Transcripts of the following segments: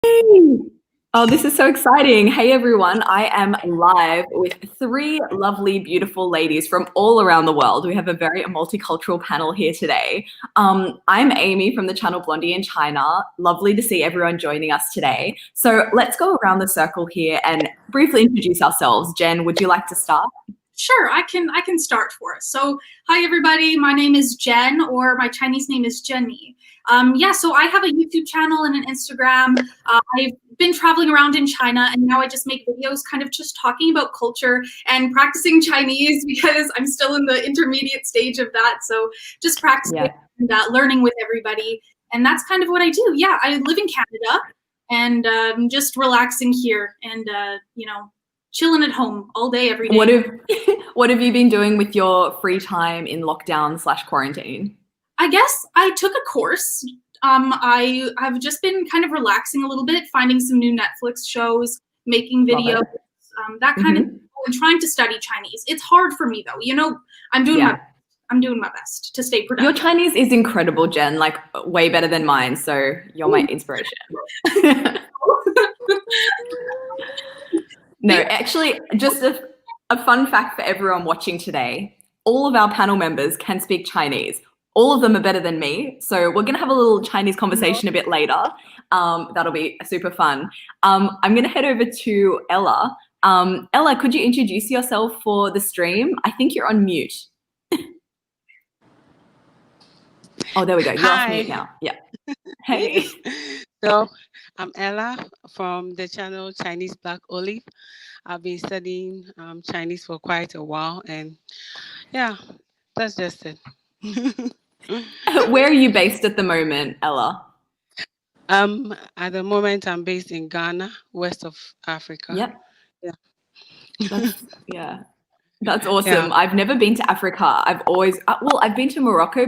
Yay! Oh, this is so exciting. Hey, everyone. I am live with three lovely, beautiful ladies from all around the world. We have a very multicultural panel here today. I'm Amy from the channel Blondie in China. Lovely to see everyone joining us today. So let's go around the circle here and briefly introduce ourselves. Jen, would you like to start? Sure, I can start for us. So, hi everybody, my name is Jen, or my Chinese name is Jenny. So I have a YouTube channel and an Instagram. I've been traveling around in China, and now I just make videos kind of just talking about culture and practicing Chinese because I'm still in the intermediate stage of that. So just practicing and learning with everybody. And that's kind of what I do. Yeah, I live in Canada and just relaxing here and, chilling at home all day, every day. What have you been doing with your free time in lockdown/quarantine? I guess I took a course. I've just been kind of relaxing a little bit, finding some new Netflix shows, making videos, that kind of, and trying to study Chinese. It's hard for me though. I'm doing my best to stay productive. Your Chinese is incredible, Jen, like way better than mine. So you're my inspiration. No, actually, just a fun fact for everyone watching today. All of our panel members can speak Chinese. All of them are better than me. So we're going to have a little Chinese conversation a bit later. That'll be super fun. I'm going to head over to Ella. Ella, could you introduce yourself for the stream? I think you're on mute. Oh, there we go. You're off mute now. Yeah. Hey. So I'm Ella from the channel Chinese Black Olive. I've been studying Chinese for quite a while, and yeah, that's just it. Where are you based at the moment, Ella? At the moment, I'm based in Ghana, west of Africa. Yep. That's awesome. Yeah. I've never been to Africa. I've been to Morocco,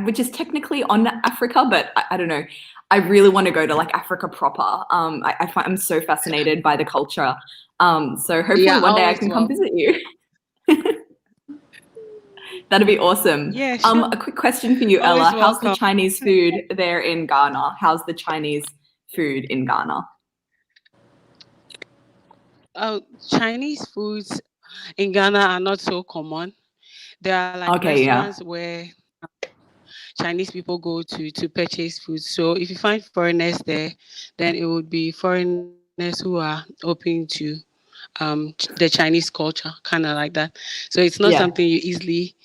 which is technically on Africa, but I don't know. I really want to go to like Africa proper. I'm so fascinated by the culture. So hopefully one day I can come visit you. That'd be awesome. Yeah, sure. A quick question for you, Ella. How's the Chinese food there in Ghana? How's the Chinese food in Ghana? Chinese foods in Ghana are not so common. There are like restaurants where Chinese people go to purchase food. So if you find foreigners there, then it would be foreigners who are open to the Chinese culture, kind of like that. So it's not something you easily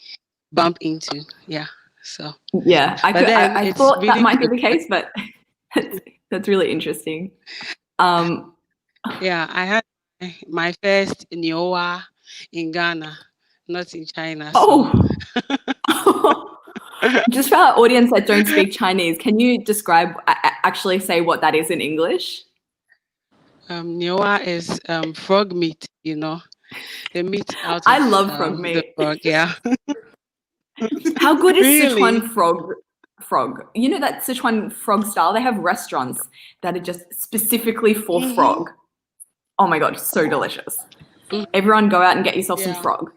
bump into. Yeah. So I thought really that might be the case, but that's really interesting. Yeah, I had my first Niowa in Ghana, not in China. So. Just for our audience that don't speak Chinese, can you actually say what that is in English? Niowa is frog meat, the meat out of I love frog meat. Frog, yeah. How good is Sichuan frog? You know that Sichuan frog style? They have restaurants that are just specifically for frog. Oh my God, so delicious. Everyone go out and get yourself some frog.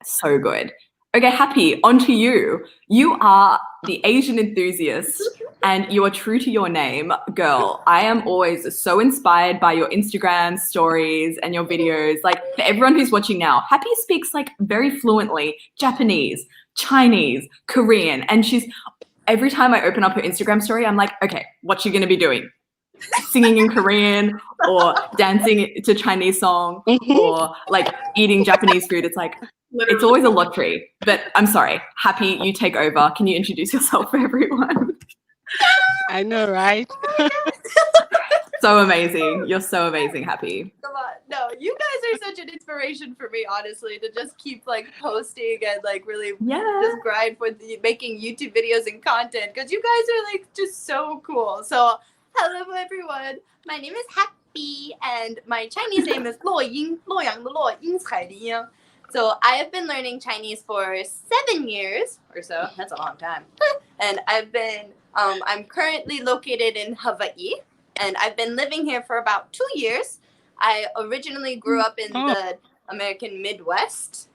So good. Okay, Happy, on to you. You are the Asian enthusiast and you are true to your name, girl. I am always so inspired by your Instagram stories and your videos. Like for everyone who's watching now, Happy speaks like very fluently Japanese, Chinese, Korean. And every time I open up her Instagram story, I'm like, okay, what's she gonna be doing? Singing in Korean or dancing to Chinese song or like eating Japanese food. It's like, it's always a lottery, but I'm sorry. Happy, you take over. Can you introduce yourself for everyone? I know, right? So amazing. You're so amazing, Happy. Come on. No, you guys are such an inspiration for me, honestly, to just keep like posting and like really just grind for making YouTube videos and content because you guys are like just so cool. So hello, everyone. My name is Happy and my Chinese name is Luo Ying, Luo Yang the Luo, Ying Cai Li. So I have been learning Chinese for 7 years or so. That's a long time. And I'm currently located in Hawaii, and I've been living here for about 2 years. I originally grew up in the American Midwest,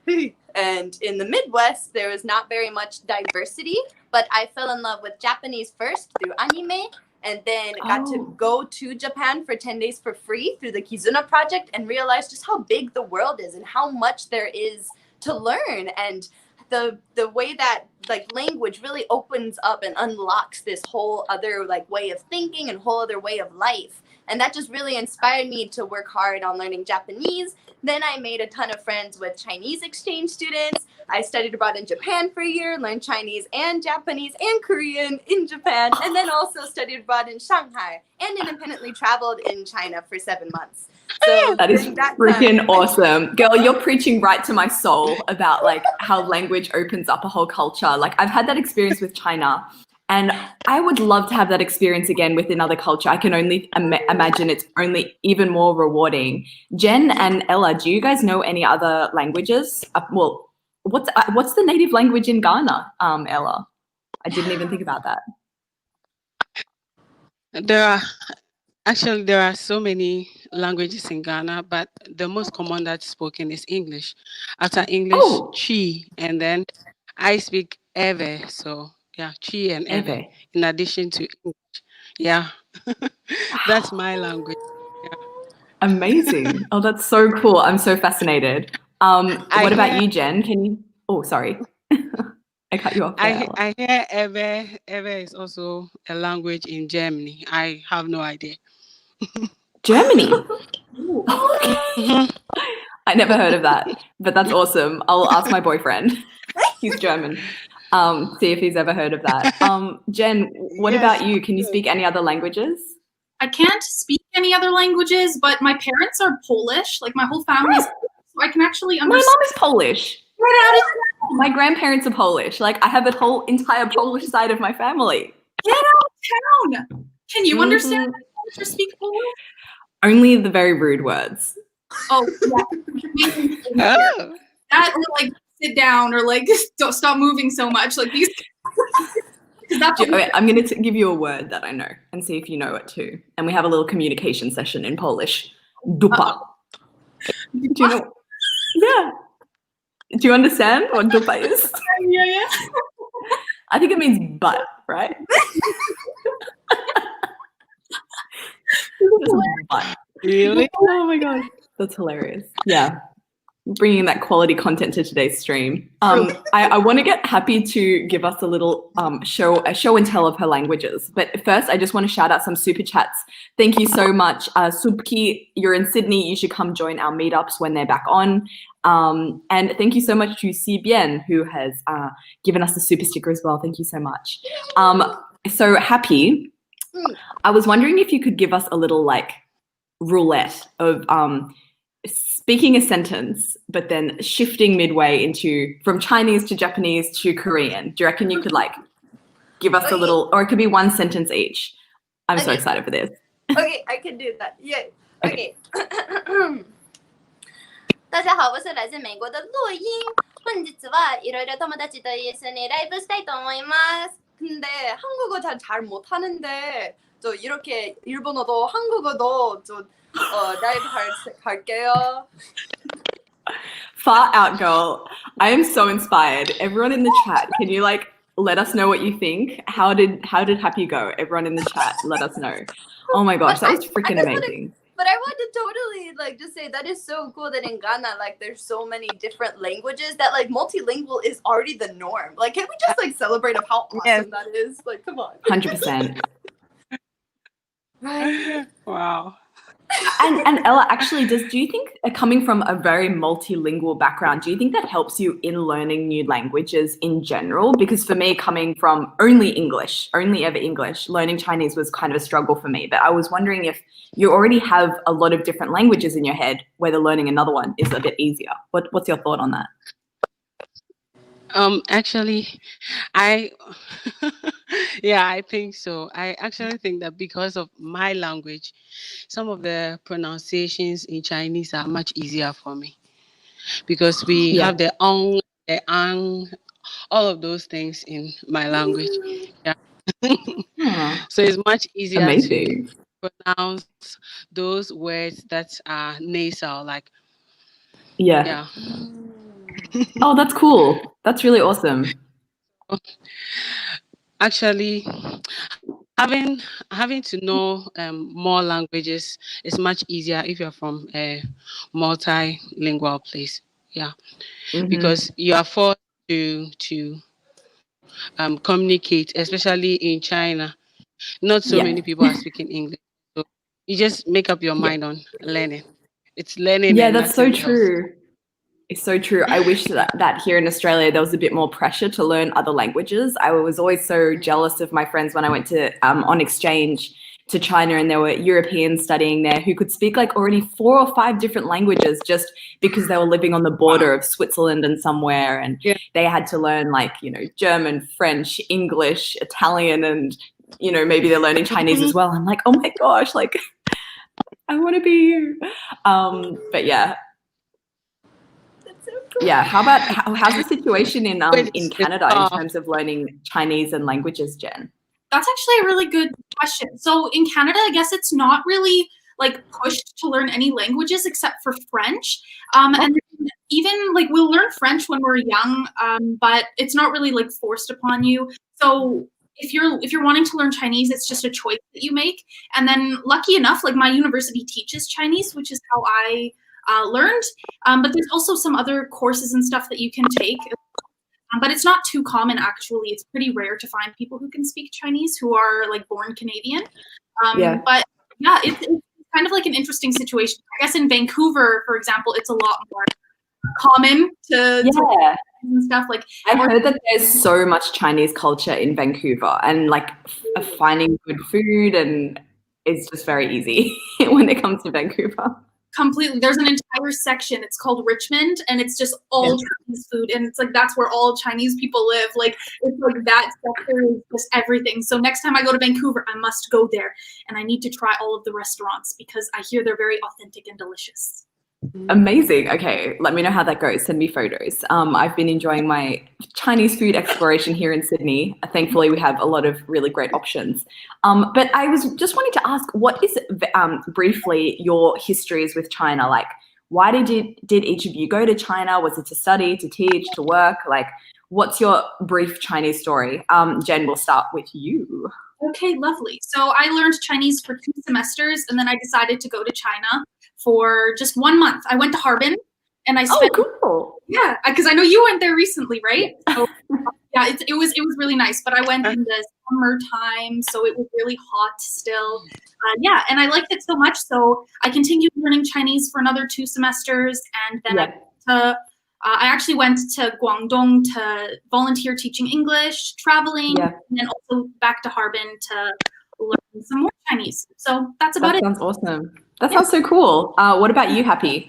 and in the Midwest, there was not very much diversity, but I fell in love with Japanese first through anime, and then got to go to Japan for 10 days for free through the Kizuna project and realized just how big the world is and how much there is to learn, and the way that like language really opens up and unlocks this whole other like way of thinking and whole other way of life. And that just really inspired me to work hard on learning Japanese. Then I made a ton of friends with Chinese exchange students. I studied abroad in Japan for a year, learned Chinese and Japanese and Korean in Japan, and then also studied abroad in Shanghai and independently traveled in China for 7 months. So that is freaking awesome. Girl, you're preaching right to my soul about like how language opens up a whole culture. Like I've had that experience with China, and I would love to have that experience again with another culture. I can only imagine it's only even more rewarding. Jen and Ella, do you guys know any other languages? Well, what's the native language in Ghana, Ella? I didn't even think about that. There are so many languages in Ghana, but the most common that's spoken is English. After English, Chi, and then I speak Ewe. So yeah, Chi and Ewe, in addition to English. Yeah, that's my language. Yeah. Amazing. Oh, that's so cool. I'm so fascinated. What about you, Jen? Can you? Oh, sorry. I cut you off there. I hear Ewe is also a language in Germany. I have no idea. Germany. I never heard of that, but that's awesome. I'll ask my boyfriend. He's German. See if he's ever heard of that. Jen, what about you? Can you speak any other languages? I can't speak any other languages, but my parents are Polish. Like my whole family is Polish, so I can actually understand. My mom is Polish. My grandparents are Polish. Like I have a whole entire Polish side of my family. Get out of town. Can you understand Polish or speak Polish? Only the very rude words. Oh, yeah. That or like sit down or like don't stop moving so much. Like these. I'm going to give you a word that I know and see if you know it too. And we have a little communication session in Polish. Dupa. Do you know? Yeah. Do you understand what dupa is? Yeah. I think it means butt, right? Butt. Really? Oh my god, that's hilarious. Yeah. Bringing that quality content to today's stream. I want to get Happy to give us a little show and tell of her languages. But first, I just want to shout out some super chats. Thank you so much. Subki, you're in Sydney. You should come join our meetups when they're back on. And thank you so much to Si Bien, who has given us the super sticker as well. Thank you so much. So Happy, I was wondering if you could give us a little like roulette of speaking a sentence, but then shifting midway from Chinese to Japanese to Korean. Do you reckon you could like give us a little, or it could be one sentence each? I'm so excited for this. Okay, I can do that. Yay. Okay. 大家好，我是来自美国的洛英。本日はいろいろ友達と一緒にライブしたいと思います。근데 한국어 잘 못하는데 저 이렇게 일본어도 한국어도 저 라이브 할게요. Far out, girl. I am so inspired. Everyone in the chat, can you like let us know what you think? How did Happy go? Everyone in the chat, let us know. Oh my gosh, that was freaking amazing. But I want to totally like just say that is so cool that in Ghana like there's so many different languages that like multilingual is already the norm. Like can we just like celebrate of how awesome that is? Like come on. 100%. Right. Wow. And Ella, actually, do you think coming from a very multilingual background, do you think that helps you in learning new languages in general? Because for me, coming from only ever English, learning Chinese was kind of a struggle for me. But I was wondering if you already have a lot of different languages in your head, whether learning another one is a bit easier. What's your thought on that? Actually, I think so. I actually think that because of my language, some of the pronunciations in Chinese are much easier for me because we have the ong, the ang, all of those things in my language. Yeah. So it's much easier to pronounce those words that are nasal, like yeah. Oh, that's cool. That's really awesome. Actually, having to know more languages is much easier if you're from a multilingual place. Yeah, because you are forced to communicate, especially in China. Not so many people are speaking English, so you just make up your mind on learning. It's learning Yeah, and that's so nothing else. true. It's so true. I wish that here in Australia there was a bit more pressure to learn other languages. I was always so jealous of my friends when I went to on exchange to China, and there were Europeans studying there who could speak like already 4 or 5 different languages just because they were living on the border of Switzerland and somewhere, and they had to learn like, you know, German, French, English, Italian, and, you know, maybe they're learning Chinese as well. I'm like, oh my gosh, like I want to be you. But yeah. Yeah, how's the situation in Canada in terms of learning Chinese and languages, Jen? That's actually a really good question. So in Canada, I guess it's not really like pushed to learn any languages except for French. And even like we'll learn French when we're young, but it's not really like forced upon you. So if you're wanting to learn Chinese, it's just a choice that you make. And then lucky enough, like my university teaches Chinese, which is how I learned. But there's also some other courses and stuff that you can take. But it's not too common, actually. It's pretty rare to find people who can speak Chinese who are like born Canadian. But yeah, it's kind of like an interesting situation. I guess in Vancouver, for example, it's a lot more common to and stuff. Like I've heard that there's so much Chinese culture in Vancouver, and like finding good food and it's just very easy when it comes to Vancouver. Completely. There's an entire section. It's called Richmond, and it's just all Chinese food, and it's like that's where all Chinese people live. Like it's like that sector is just everything. So next time I go to Vancouver, I must go there, and I need to try all of the restaurants because I hear they're very authentic and delicious. Amazing. Okay, let me know how that goes. Send me photos. I've been enjoying my Chinese food exploration here in Sydney. Thankfully, we have a lot of really great options. But I was just wanting to ask, what is briefly your histories with China? Like, why did each of you go to China? Was it to study, to teach, to work? Like, what's your brief Chinese story? Jen, we'll start with you. Okay, lovely. So I learned Chinese for 2 semesters, and then I decided to go to China for just 1 month. I went to Harbin, and I spent. Oh, cool. Yeah, because I know you went there recently, right? So, yeah, it was really nice. But I went in the summertime, so it was really hot still. Yeah, and I liked it so much, so I continued learning Chinese for another 2 semesters, and then I actually went to Guangdong to volunteer teaching English, traveling, and then also back to Harbin to learn some more Chinese. So that's about it. That sounds awesome. That sounds so cool. What about you, Happy?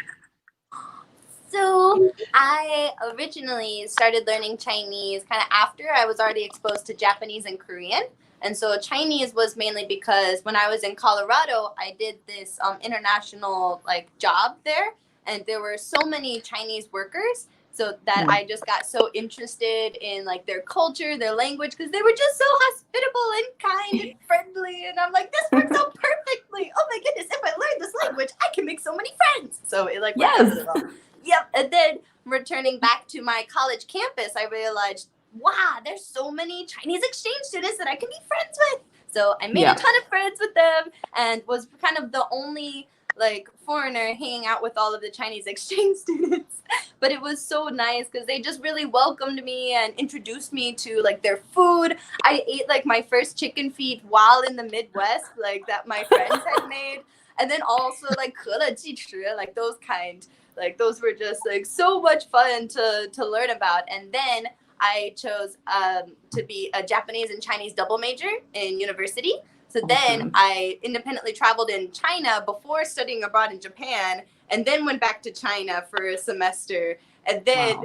So I originally started learning Chinese kind of after I was already exposed to Japanese and Korean. And so Chinese was mainly because when I was in Colorado, I did this international like job there. And there were so many Chinese workers, so that I just got so interested in like their culture, their language, because they were just so hospitable and kind and friendly. And I'm like, this works out perfectly. Oh my goodness, if I learn this language, I can make so many friends. So it like worked out really well. Yep. And then returning back to my college campus, I realized, wow, there's so many Chinese exchange students that I can be friends with. So I made a ton of friends with them and was kind of the only like foreigner hanging out with all of the Chinese exchange students. But it was so nice because they just really welcomed me and introduced me to like their food. I ate like my first chicken feet while in the Midwest, like that my friends had made. And then also like 可乐鸡翅, like those kind. Like those were just like so much fun to learn about. And then I chose to be a Japanese and Chinese double major in university. So then I independently traveled in China before studying abroad in Japan, and then went back to China for a semester, and then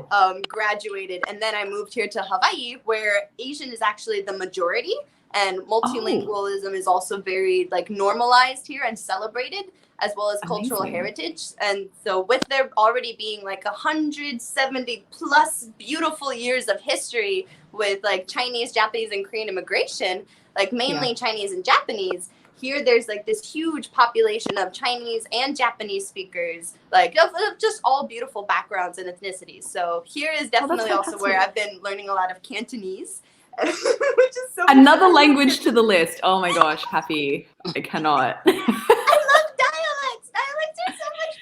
graduated. And then I moved here to Hawaii, where Asian is actually the majority, and multilingualism is also very like normalized here and celebrated, as well as cultural heritage. And so with there already being like 170 plus beautiful years of history with like Chinese, Japanese, and Korean immigration, like mainly Chinese and Japanese, here there's like this huge population of Chinese and Japanese speakers, like of just all beautiful backgrounds and ethnicities. So here is definitely also where I've been learning a lot of Cantonese. which is so Another language to the list. Oh my gosh, happy. I cannot. I love dialects. Dialects are so much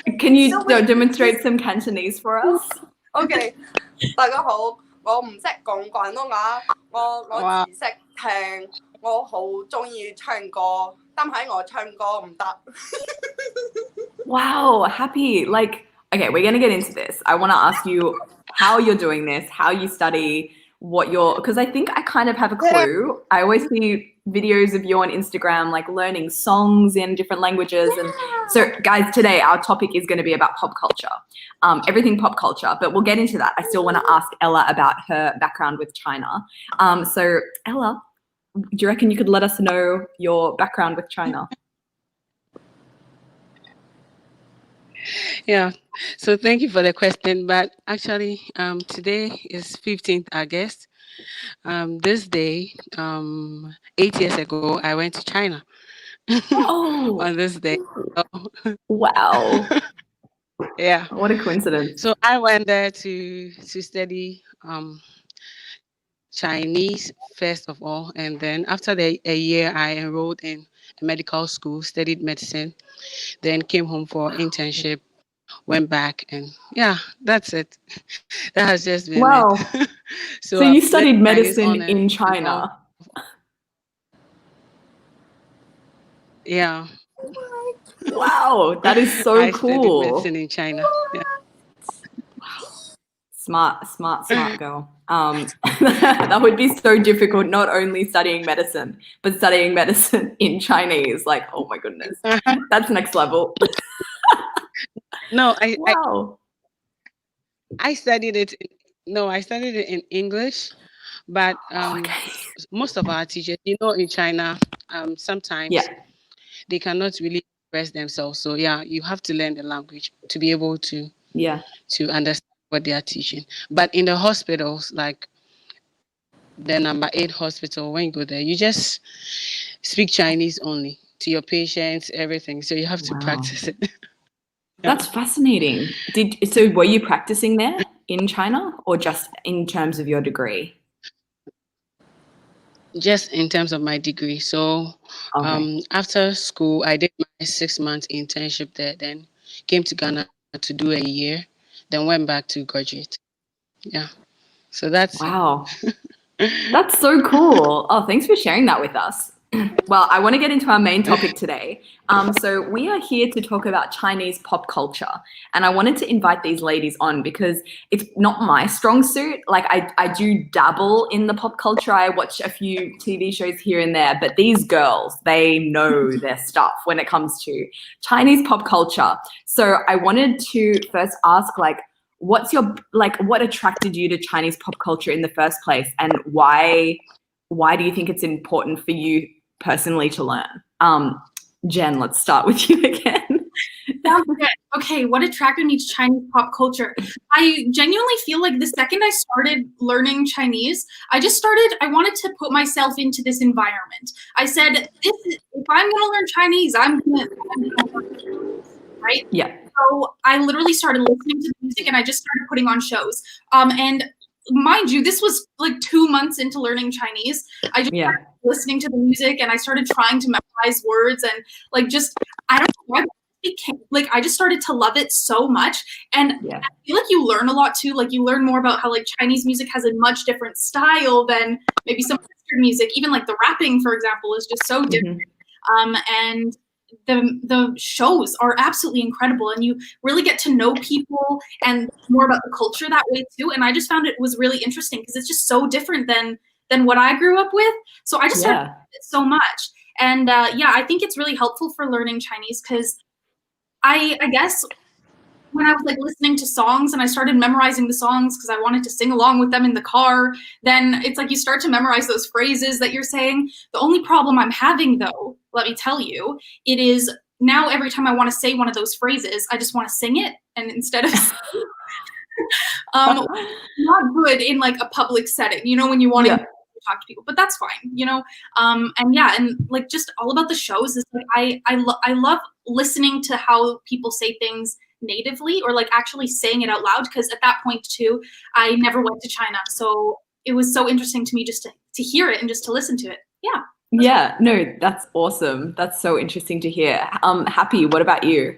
fun. Can you demonstrate some Cantonese for us? OK， 大家好，我唔識講廣東話，我只識聽，我好鍾意唱歌，但係我唱歌唔得。Wow, happy. Like, okay, we're going to get into this. I want to ask you how you're doing this, how you study, what you're, because I think I kind of have a clue. I always see videos of you on Instagram, like learning songs in different languages. And so guys, today our topic is going to be about pop culture, everything pop culture, but we'll get into that. I still want to ask Ella about her background with China. So Ella, do you reckon you could let us know your background with China? Yeah, so thank you for the question, but actually today is 15th August. This day, 8 years ago, I went to China. Oh, on this day. So, wow. Yeah. What a coincidence. So I went there to study Chinese first of all, and then after a year, I enrolled in a medical school, studied medicine, then came home for internship, went back, and yeah, that's it. That has just been it. So you studied medicine in China? Yeah. Wow, that is so I cool. studied medicine in China. Yeah. Smart girl. That would be so difficult, not only studying medicine, but studying medicine in Chinese. Like, oh my goodness, that's next level. No, I studied it. I studied it in English, but most of our teachers, in China, sometimes they cannot really express themselves. So yeah, you have to learn the language to be able to understand what they are teaching. But in the hospitals, like the number 8 hospital, when you go there, you just speak Chinese only to your patients, everything. So you have to practice it. That's fascinating. So were you practicing there in China or just in terms of your degree? Just in terms of my degree. So after school, I did my 6-month internship there, then came to Ghana to do a year, then went back to graduate. Yeah. So that's That's so cool. Oh, thanks for sharing that with us. Well, I want to get into our main topic today. So we are here to talk about Chinese pop culture. And I wanted to invite these ladies on because it's not my strong suit. Like I do dabble in the pop culture. I watch a few TV shows here and there, but these girls, they know their stuff when it comes to Chinese pop culture. So I wanted to first ask, what attracted you to Chinese pop culture in the first place, and why do you think it's important for you personally to learn? Jen, let's start with you again. Okay, what attracted me to Chinese pop culture? I genuinely feel like the second I started learning Chinese, I wanted to put myself into this environment. I said, if I'm going to learn Chinese, I'm going to learn Chinese, right? Yeah. So I literally started listening to the music and I just started putting on shows. And mind you, this was like 2 months into learning Chinese. I just started listening to the music and I started trying to memorize words and I don't know why I just started to love it so much. And I feel like you learn a lot too. Like you learn more about how Chinese music has a much different style than maybe some Western music. Even the rapping, for example, is just so different. And the shows are absolutely incredible, and you really get to know people and more about the culture that way too. And I just found it was really interesting because it's just so different than what I grew up with. So I just started it so much. And I think it's really helpful for learning Chinese because I guess when I was listening to songs and I started memorizing the songs because I wanted to sing along with them in the car, then it's you start to memorize those phrases that you're saying. The only problem I'm having though, let me tell you, it is now every time I want to say one of those phrases, I just want to sing it. And instead of not good in a public setting, when you want to talk to people, but that's fine, and just all about the shows is I love listening to how people say things natively or actually saying it out loud, because at that point too I never went to China, so it was so interesting to me just to hear it and just to listen to it. Yeah. Yeah, no, that's awesome. That's so interesting to hear. Happy, what about you?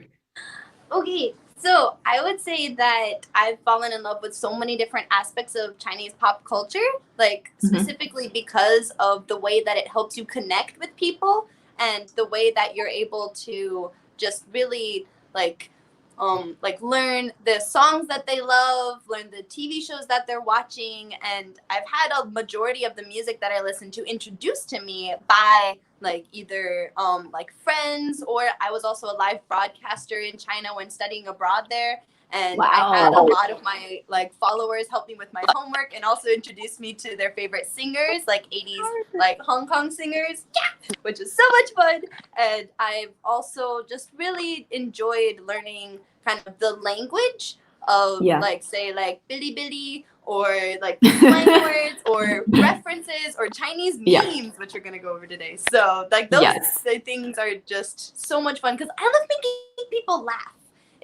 Okay, so I would say that I've fallen in love with so many different aspects of Chinese pop culture, like specifically because of the way that it helps you connect with people and the way that you're able to just really like learn the songs that they love, learn the TV shows that they're watching, and I've had a majority of the music that I listen to introduced to me by like either like friends, or I was also a live broadcaster in China when studying abroad there. And I had a lot of my like followers help me with my homework and also introduce me to their favorite singers, like 80s like Hong Kong singers, which is so much fun. And I've also just really enjoyed learning kind of the language of like say like Bilibili or like slang words or references or Chinese memes, which we're going to go over today. So like those things are just so much fun because I love making people laugh.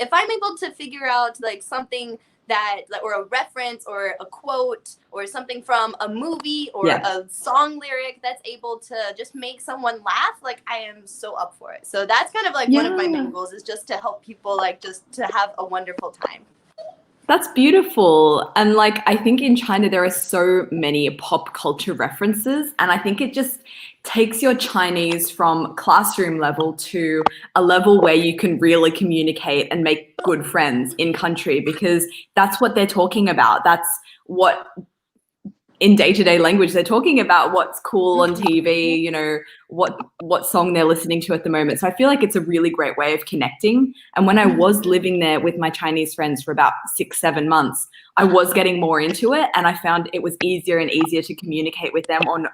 If I'm able to figure out like something that, or a reference or a quote or something from a movie or a song lyric that's able to just make someone laugh, like I am so up for it. So that's kind of like one of my main goals, is just to help people like just to have a wonderful time. That's beautiful. And like, I think in China, there are so many pop culture references. And I think it just takes your Chinese from classroom level to a level where you can really communicate and make good friends in country, because that's what they're talking about. That's what, in day-to-day language, they're talking about what's cool on TV, you know, what song they're listening to at the moment. So I feel like it's a really great way of connecting. And when I was living there with my Chinese friends for about 6-7 months, I was getting more into it, and I found it was easier and easier to communicate with them on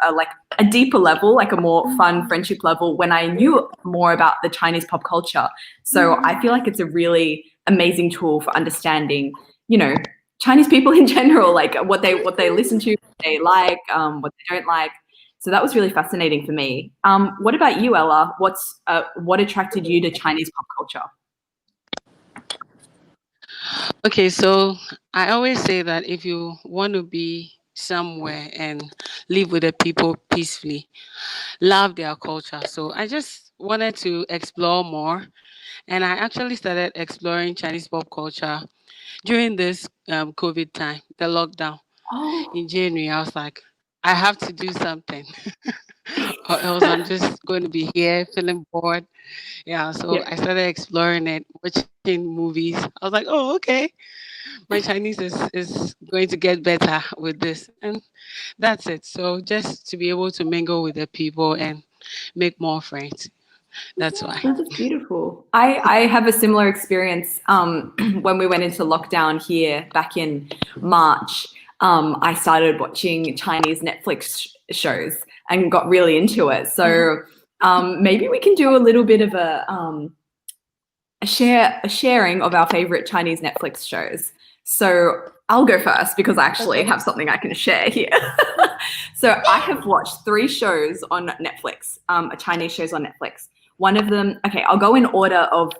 a deeper level, like a more fun friendship level, when I knew more about the Chinese pop culture. So I feel like it's a really amazing tool for understanding, you know, Chinese people in general, like what they listen to, what they like, what they don't like. So that was really fascinating for me. What about you, Ella? What attracted you to Chinese pop culture? Okay, so I always say that if you want to be somewhere and live with the people peacefully, love their culture. So I just wanted to explore more, and I actually started exploring Chinese pop culture during this COVID time, the lockdown in January. I was like, I have to do something or else I'm just going to be here feeling bored. Yeah, so I started exploring it, watching movies. I was like, oh, okay. My Chinese is going to get better with this. And that's it. So just to be able to mingle with the people and make more friends. That's why. That's beautiful. I have a similar experience when we went into lockdown here back in March. I started watching Chinese Netflix shows and got really into it. So maybe we can do a little bit of a sharing of our favorite Chinese Netflix shows. So I'll go first because I actually have something I can share here. So I have watched 3 shows on Netflix, Chinese shows on Netflix. One of them, okay, I'll go in order of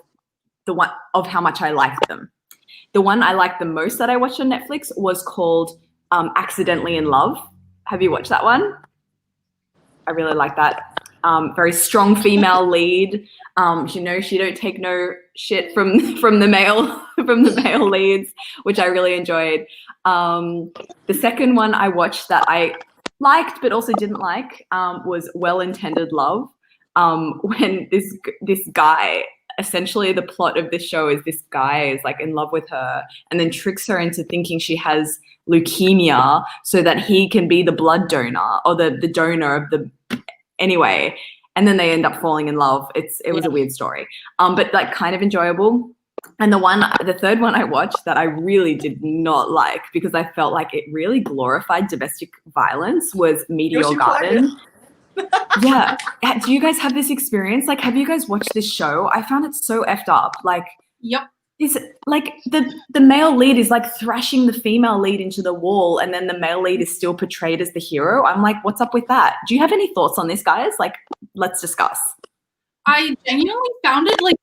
how much I like them. The one I liked the most that I watched on Netflix was called Accidentally in Love. Have you watched that one? I really like that. Very strong female lead. You know, she don't take no shit from the male leads, which I really enjoyed. The second one I watched that I liked but also didn't like was Well-Intended Love. When this guy, essentially the plot of this show is this guy is like in love with her and then tricks her into thinking she has leukemia so that he can be the blood donor or the donor of the, anyway, and then they end up falling in love. It was a weird story, but like kind of enjoyable. And the third one I watched that I really did not like because I felt like it really glorified domestic violence was Meteor Garden. Yeah. Do you guys have this experience? Like, have you guys watched this show? I found it so effed up. Like, this, like the male lead is like thrashing the female lead into the wall, and then the male lead is still portrayed as the hero. I'm like, what's up with that? Do you have any thoughts on this, guys? Like, let's discuss. I genuinely found it like,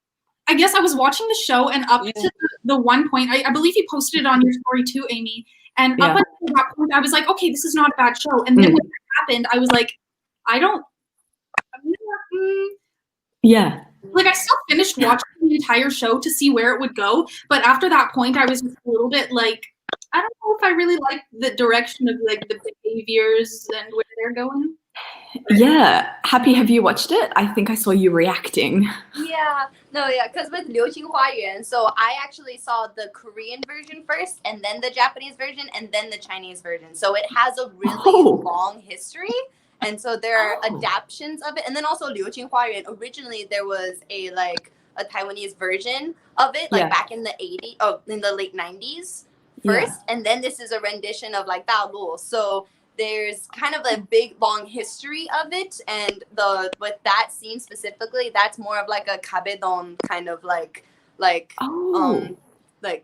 I guess I was watching the show and up to the one point, I believe you posted it on your story too, Amy. And up until that point, I was like, okay, this is not a bad show. And then when that happened, I was like, yeah. Like, I still finished watching the entire show to see where it would go. But after that point, I was just a little bit like, I don't know if I really like the direction of like the behaviors and where they're going. Yeah. Happy, have you watched it? I think I saw you reacting. Yeah, no, yeah, because with 流星花园, so I actually saw the Korean version first, and then the Japanese version, and then the Chinese version. So it has a really long history, and so there are adaptations of it. And then also 流星花园, originally there was a Taiwanese version of it, back in the in the late 90s first, and then this is a rendition of like 大陆. So there's kind of a big long history of it, and with that scene specifically, that's more of like a kabedon kind of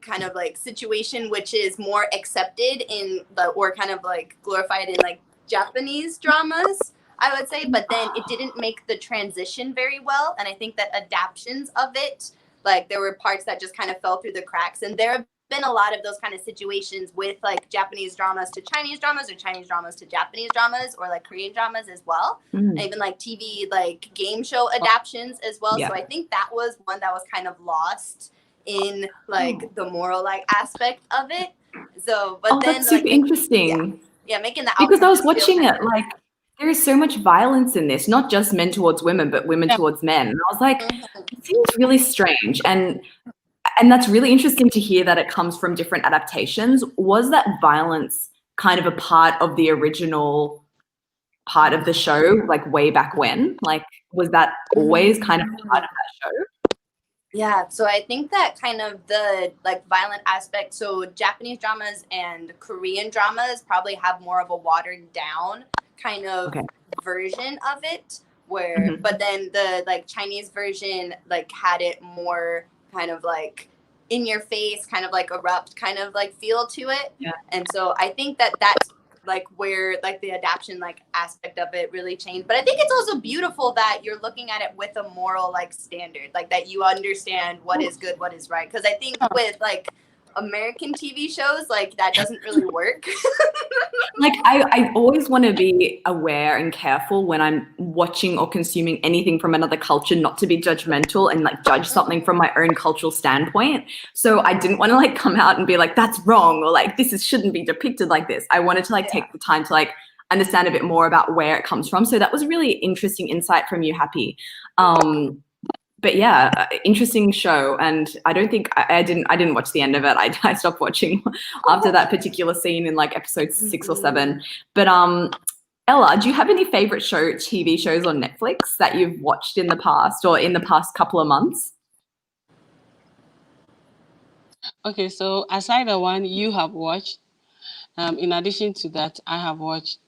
kind of like situation, which is more accepted in or kind of like glorified in like Japanese dramas, I would say. But then it didn't make the transition very well, and I think that adaptions of it, like there were parts that just kind of fell through the cracks, and there have been a lot of those kind of situations with like Japanese dramas to Chinese dramas, or Chinese dramas to Japanese dramas, or like Korean dramas as well, and even like TV like game show adaptions as well. So I think that was one that was kind of lost in like the moral like aspect of it. So but then that's super interesting. Making the because I was watching it like there is so much violence in this, not just men towards women, but women towards men. And I was like, it seems really strange. And that's really interesting to hear that it comes from different adaptations. Was that violence kind of a part of the original part of the show, like way back when? Like, was that always kind of part of that show? Yeah, so I think that kind of the like violent aspect, so Japanese dramas and Korean dramas probably have more of a watered down kind of version of it, where but then the like Chinese version like had it more kind of like in your face, kind of like erupt kind of like feel to it. And so I think that that's like where like the adaptation like aspect of it really changed. But I think it's also beautiful that you're looking at it with a moral like standard, like that you understand what is good, what is right. Because I think with like American TV shows, like that doesn't really work. Like I always want to be aware and careful when I'm watching or consuming anything from another culture, not to be judgmental and like judge something from my own cultural standpoint. So I didn't want to like come out and be like, that's wrong, or like this shouldn't be depicted like this. I wanted to like take the time to like understand a bit more about where it comes from. So that was a really interesting insight from you, Happy. But yeah, interesting show, and I don't think I didn't watch the end of it. I stopped watching after that particular scene in like episode 6 or 7. But Ella, do you have any favorite TV shows on Netflix that you've watched in the past or in the past couple of months? Okay, so aside the one you have watched, in addition to that, I have watched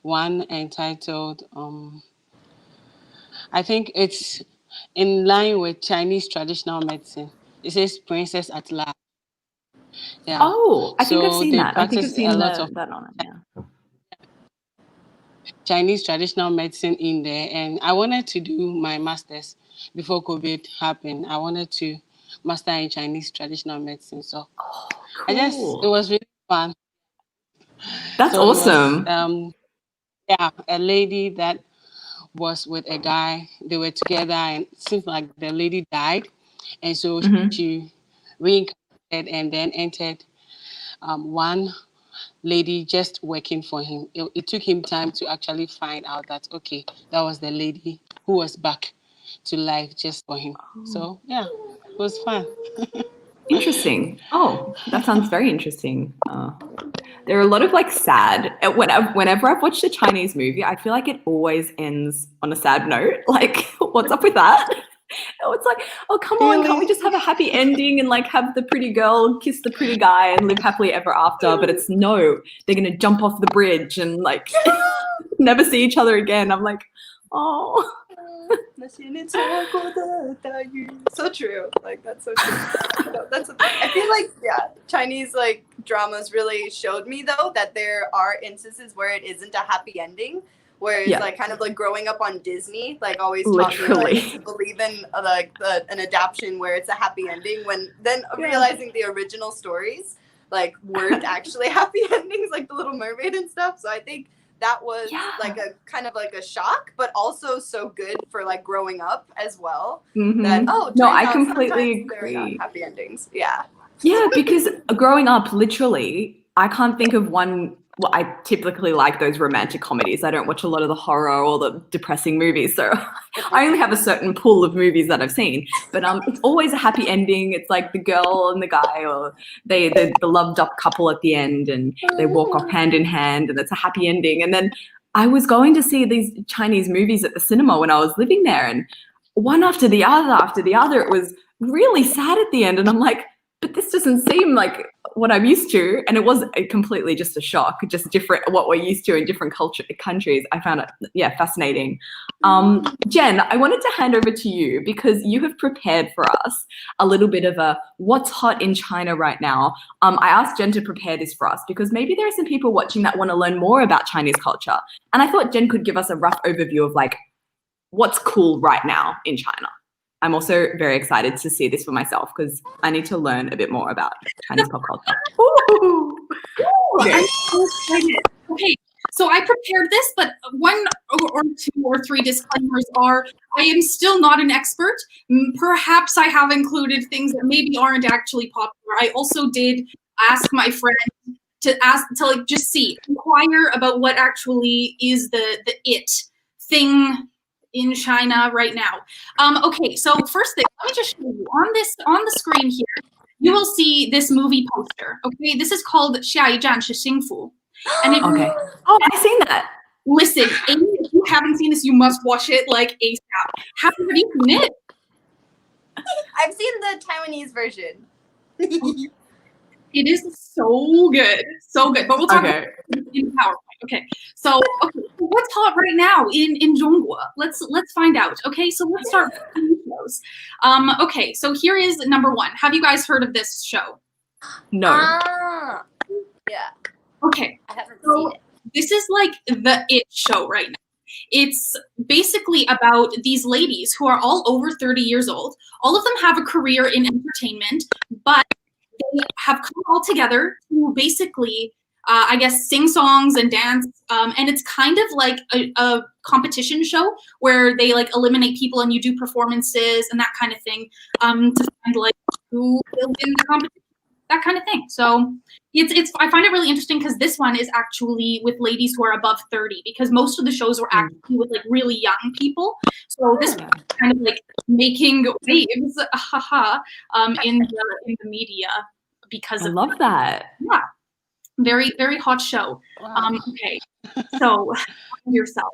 one entitled I think it's in line with Chinese traditional medicine. It says Princess at Last. Yeah. Oh, I think I've seen that. I think I've seen that on it, yeah. Chinese traditional medicine in there. And I wanted to do my master's before COVID happened. I wanted to master in Chinese traditional medicine. So cool. It was really fun. That's awesome. A lady that was with a guy. They were together, and it seems like the lady died, and so she reincarnated and then entered one lady just working for him. It took him time to actually find out that that was the lady who was back to life just for him. So yeah, it was fun. Interesting. Oh, that sounds very interesting. There are a lot of like sad. Whenever I've watched a Chinese movie, I feel like it always ends on a sad note. Like, what's up with that? It's like, oh, come on, can't we just have a happy ending and like have the pretty girl kiss the pretty guy and live happily ever after? But it's no, they're gonna jump off the bridge and like never see each other again. I'm like, oh. So true. Like that's so true. That's I feel like Chinese like dramas really showed me though that there are instances where it isn't a happy ending, where it's like kind of like growing up on Disney, like always taught me like to believe in like an adaptation where it's a happy ending, when then realizing the original stories like weren't actually happy endings, like The Little Mermaid and stuff. So I think that was like a kind of like a shock, but also so good for like growing up as well. That no, I completely agree. They're not happy endings. Yeah. Yeah, because growing up, literally, I can't think of one. Well, I typically like those romantic comedies. I don't watch a lot of the horror or the depressing movies, so I only have a certain pool of movies that I've seen. But it's always a happy ending. It's like the girl and the guy, or the loved up couple at the end, and they walk off hand in hand, and it's a happy ending. And then I was going to see these Chinese movies at the cinema when I was living there, and one after the other, it was really sad at the end, and I'm like, but this doesn't seem like what I'm used to. And it was completely just a shock, just different what we're used to in different countries. I found it, fascinating. Jen, I wanted to hand over to you because you have prepared for us a little bit of a what's hot in China right now. I asked Jen to prepare this for us because maybe there are some people watching that want to learn more about Chinese culture. And I thought Jen could give us a rough overview of like what's cool right now in China. I'm also very excited to see this for myself because I need to learn a bit more about Chinese pop culture. Ooh, I'm so excited. Okay, so I prepared this, but one or two or three disclaimers are I am still not an expert. Perhaps I have included things that maybe aren't actually popular. I also did ask my friend to like just inquire about what actually is the it thing in China right now. Okay, so first thing, let me just show you on the screen here. You will see this movie poster. Okay, this is called 下一站是幸福. And okay. Oh, I've seen that. Listen, Amy, if you haven't seen this, you must watch it like ASAP. Have you seen it? I've seen the Taiwanese version. It is so good, but we'll talk about it in PowerPoint. Okay, so what's hot right now in Zhongguo? Let's find out. Okay, so let's start with TV shows. Okay, so here is number one. Have you guys heard of this show? No. Yeah. Okay, I haven't seen it. This is like the it show right now. It's basically about these ladies who are all over 30 years old. All of them have a career in entertainment, but they have come all together to basically, I guess, sing songs and dance. And it's kind of like a competition show where they like eliminate people and you do performances and that kind of thing to find like who will win the competition, that kind of thing. So it's I find it really interesting because this one is actually with ladies who are above 30 because most of the shows were actually with like really young people. So this was kind of like making waves, in the media because I love that. Yeah, very, very hot show. Wow. Okay, so yourself.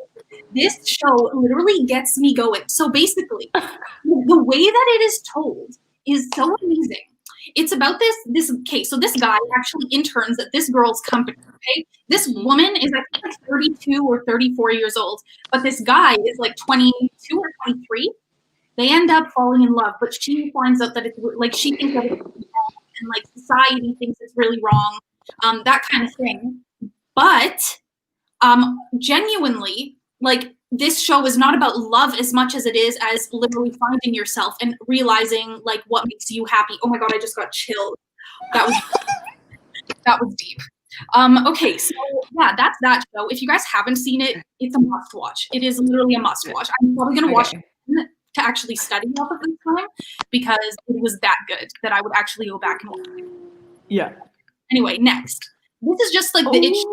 This show literally gets me going. So basically, the way that it is told is so amazing. It's about this okay, so this guy actually interns at this girl's company, okay? This woman is I think like 32 or 34 years old, but this guy is like 22 or 23. They end up falling in love, but she finds out that it's like she thinks that it's wrong and like society thinks it's really wrong, that kind of thing. But genuinely, like this show is not about love as much as it is as literally finding yourself and realizing like what makes you happy. Oh my god, I just got chilled. That was deep. Okay, so yeah, that's that show. If you guys haven't seen it, it's a must watch. It is literally a must watch. I'm probably gonna watch it to actually study off of this time because it was that good that I would actually go back and watch it. Yeah. Anyway, next. This is just like the itch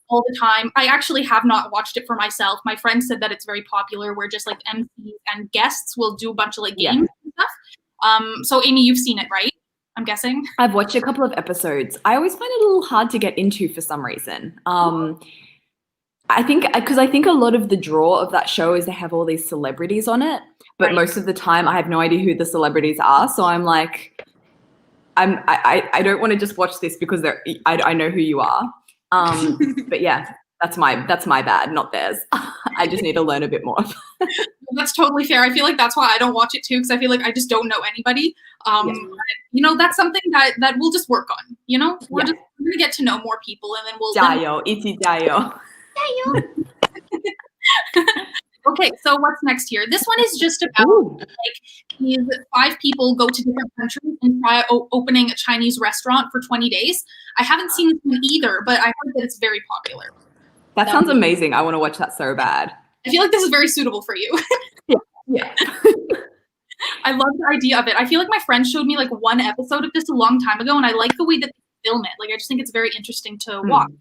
all the time. I actually have not watched it for myself. My friend said that it's very popular where just like MCs and guests will do a bunch of like games and stuff. So Amy, you've seen it, right? I'm guessing. I've watched a couple of episodes. I always find it a little hard to get into for some reason. I think a lot of the draw of that show is they have all these celebrities on it, but most of the time I have no idea who the celebrities are. So I'm like, I don't want to just watch this because I know who you are. But yeah, that's my bad, not theirs. I just need to learn a bit more. That's totally fair. I feel like that's why I don't watch it too, because I feel like I just don't know anybody. You know, that's something that we'll just work on. You know, we're gonna get to know more people, and then we'll. 加油，一起加油。Okay, so what's next here? This one is just about like these 5 people go to different countries and try opening a Chinese restaurant for 20 days. I haven't seen this one either, but I heard that it's very popular. That sounds amazing. I want to watch that so bad. I feel like this is very suitable for you. Yeah. I love the idea of it. I feel like my friend showed me like one episode of this a long time ago, and I like the way that they film it. Like, I just think it's very interesting to watch.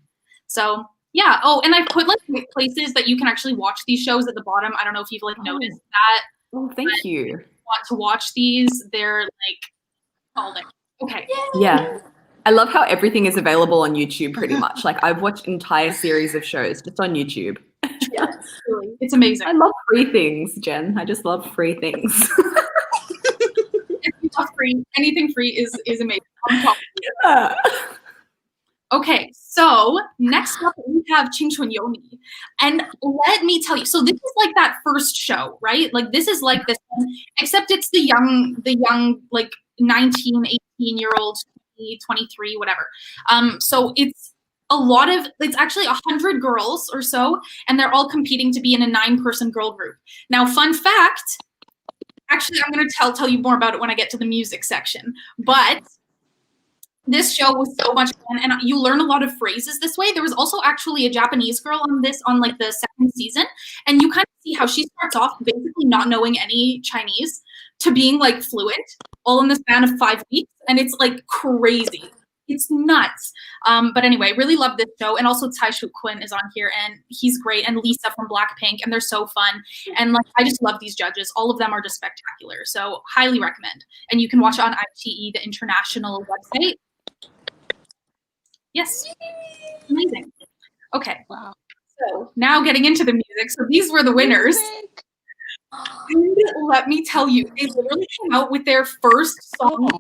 So yeah. Oh, and I put like places that you can actually watch these shows at the bottom. I don't know if you've like noticed that. Oh, thank you. If you want to watch these? They're like all there. Okay. Yeah. I love how everything is available on YouTube pretty much. Like, I've watched entire series of shows just on YouTube. Yeah, really. It's amazing. I love free things, Jen. I just love free things. If you love free, anything free is amazing. Yeah. Okay, so next up we have Qingchun Youni. And let me tell you, so this is like that first show, right? Like this is like this one, except it's the young like 19, 18-year-old, 23, whatever. So it's actually 100 girls or so, and they're all competing to be in a 9-person girl group. Now, fun fact, actually I'm gonna tell you more about it when I get to the music section, but this show was so much fun, and you learn a lot of phrases this way. There was also actually a Japanese girl on like the 2nd season, and you kind of see how she starts off basically not knowing any Chinese to being like fluent, all in the span of 5 weeks, and it's like crazy. It's nuts. But anyway, really love this show, and also Tsai Shu-kun is on here, and he's great, and Lisa from Blackpink, and they're so fun, and like I just love these judges. All of them are just spectacular, so highly recommend. And you can watch it on iQIYI, the international website. Yes. Amazing. Okay. Wow. So now getting into the music. So these were the winners. And let me tell you, they literally came out with their first song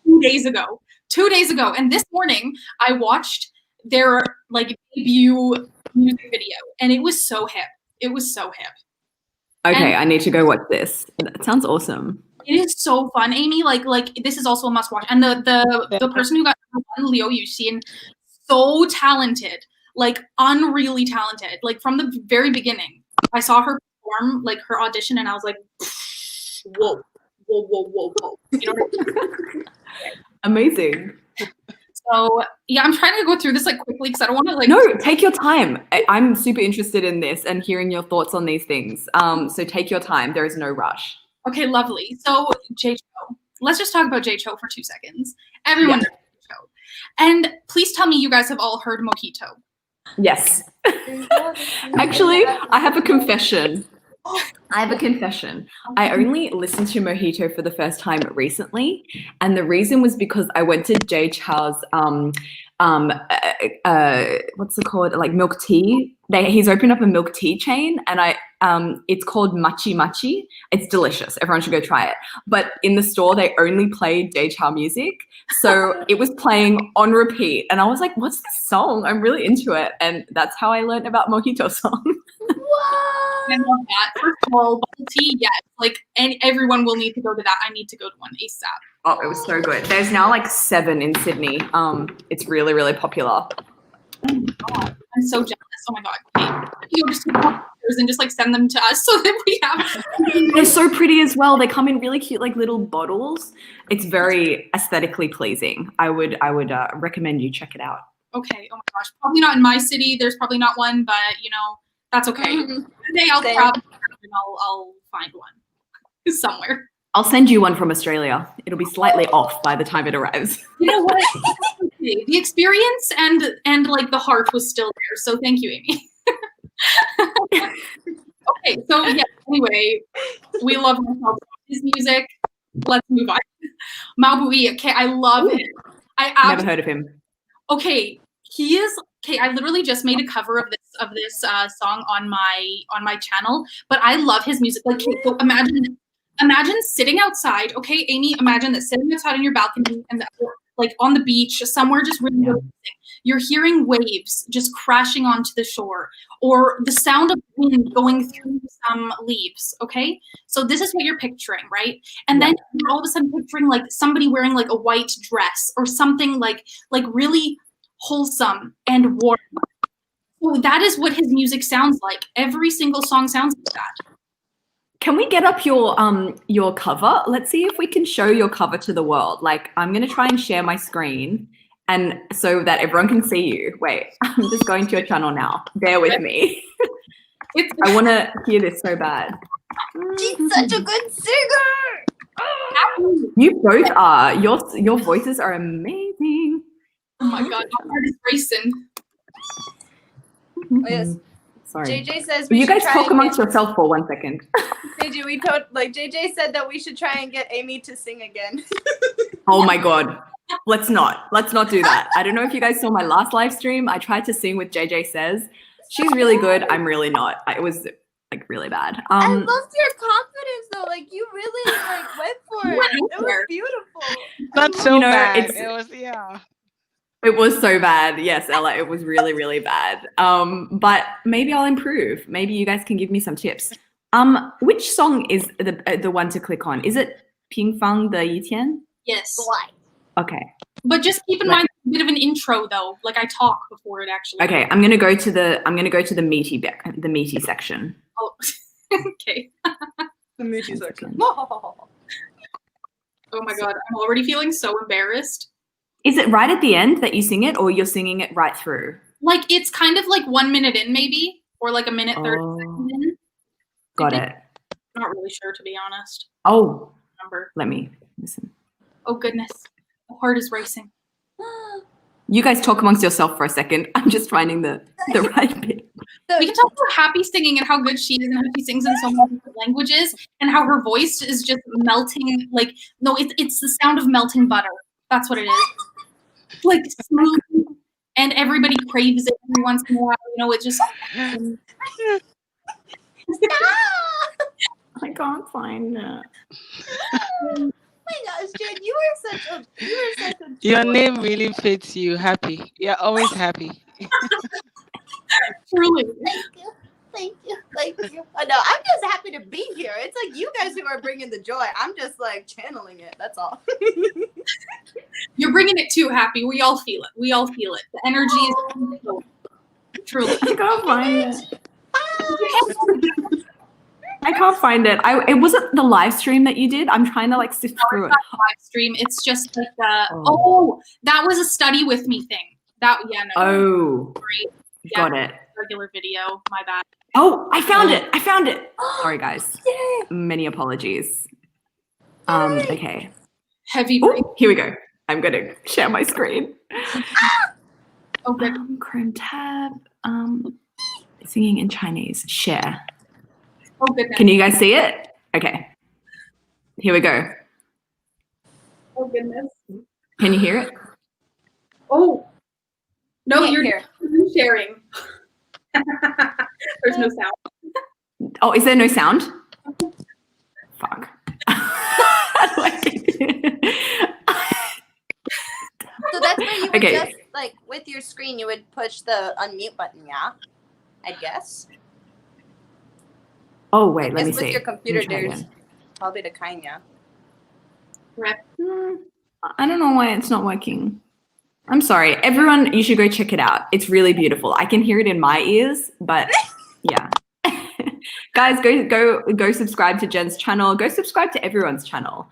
2 days ago. 2 days ago. And this morning I watched their like debut music video, and it was so hip. It was so hip. Okay, I need to go watch this. That sounds awesome. It is so fun, Amy. Like this is also a must watch. And the person who got Liu Yuxin, so talented, like unreally talented. Like from the very beginning, I saw her perform like her audition, and I was like, whoa. You know what I mean? Amazing. So yeah, I'm trying to go through this like quickly because I don't want to like. No, take your time. I'm super interested in this and hearing your thoughts on these things. So take your time. There is no rush. Okay, lovely. So Jay-Chou. Let's just talk about Jay-Chou for 2 seconds. Everyone knows Jay-Chou. And please tell me you guys have all heard Mojito. Yes. Actually, I have a confession. I only listened to Mojito for the first time recently, and the reason was because I went to Jay Chow's what's it called, like milk tea. He's opened up a milk tea chain, and it's called Machi Machi. It's delicious. Everyone should go try it. But in the store, they only played Jay Chow music, so it was playing on repeat, and I was like, "What's this song? I'm really into it," and that's how I learned about Mojito song. I love that. First of all, bubble tea, yes. Like, and everyone will need to go to that. I need to go to one ASAP. Oh, it was so good. There's now like 7 in Sydney. It's really, really popular. Oh my god, I'm so jealous. Oh my god, you just take pictures and just like send them to us so that we have. They're so pretty as well. They come in really cute, like little bottles. It's very aesthetically pleasing. I would recommend you check it out. Okay. Oh my gosh, probably not in my city. There's probably not one, but you know. That's okay. One day I'll travel and I'll find one somewhere. I'll send you one from Australia. It'll be slightly off by the time it arrives. You know what? The experience and like the heart was still there. So thank you, Amy. Okay, so yeah. Anyway, we love his music. Let's move on. Mao Bui. Okay, I love him. Never heard of him. Okay, he is. Okay, I literally just made a cover of this song on my channel, but I love his music. Like, so imagine sitting outside. Okay, Amy, imagine that sitting outside on your balcony and like on the beach somewhere, just really relaxing. You're hearing waves just crashing onto the shore, or the sound of wind going through some leaves. Okay, so this is what you're picturing, right? And then you're all of a sudden picturing like somebody wearing like a white dress or something like really wholesome and warm. So that is what his music sounds like. Every single song sounds like that. can we get up your cover? Let's see if we can show your cover to the world. Like, I'm gonna try and share my screen, and so that everyone can see you. Wait, I'm just going to your channel now. Bear with me. I want to hear this so bad. She's such a good singer. You both are. Your voices are amazing. Oh my god, my heart is racing. Oh, yes. Sorry. JJ says you guys try talk amongst yourself for 1 second. JJ, JJ said that we should try and get Amy to sing again. Oh my god. Let's not do that. I don't know if you guys saw my last live stream. I tried to sing with JJ Says. She's really good. I'm really not. It was like really bad. I loved your confidence though. Like you really like went for it. It was beautiful. Not so bad. It was so bad. Yes, Ella, it was really, really bad. But maybe I'll improve. Maybe you guys can give me some tips. Which song is the one to click on? Is it Ping Fang the Yitian? Yes. Why? Okay. But just keep in mind a bit of an intro though. Like I talk before it actually. Okay, I'm gonna go to the meaty section. Oh, okay. The meaty section. Oh my god, I'm already feeling so embarrassed. Is it right at the end that you sing it, or you're singing it right through? Like it's kind of like 1 minute in maybe, or like a minute 30 seconds in. Got it. I'm not really sure to be honest. Oh, Remember. let me listen. Oh goodness, my heart is racing. You guys talk amongst yourself for a second. I'm just finding the right bit. We can talk about Happy singing and how good she is and how she sings in so many different languages and how her voice is just melting. Like, no, it's the sound of melting butter. That's what it is. Like smooth, and everybody craves it every once in a while. You know, it just. I can't find it. Oh my gosh, Jen, you were such a Your name really fits you. Happy. You're always happy. Truly. Thank you. I know. I'm just happy to be here. It's like you guys who are bringing the joy. I'm just like channeling it. That's all. You're bringing it too, Happy. We all feel it. The energy is truly. I can't find it. I can't find it. It wasn't the live stream that you did. I'm trying to like sift through it. Live stream. It's just like that was a study with me thing. Got it. Regular video. My bad. Oh, I found it. Sorry, guys. Yay. Many apologies. Okay. Heavy. Ooh, here we go. I'm gonna share my screen. Okay. Chrome tab. Singing in Chinese. Share. Oh goodness. Can you guys see it? Okay. Here we go. Oh goodness. Can you hear it? Oh. No, Can't you're hear. sharing. There's no sound. Oh, is there no sound? Fuck. How do I get it? So that's where you would Okay. just like with your screen, you would push the unmute button, yeah? I guess. Oh, wait, let me With see. your computer, Let me try there's again. probably the kind, yeah. I don't know why it's not working. I'm sorry. Everyone, you should go check it out. It's really beautiful. I can hear it in my ears, but yeah. Guys, go subscribe to Jen's channel. Go subscribe to everyone's channel.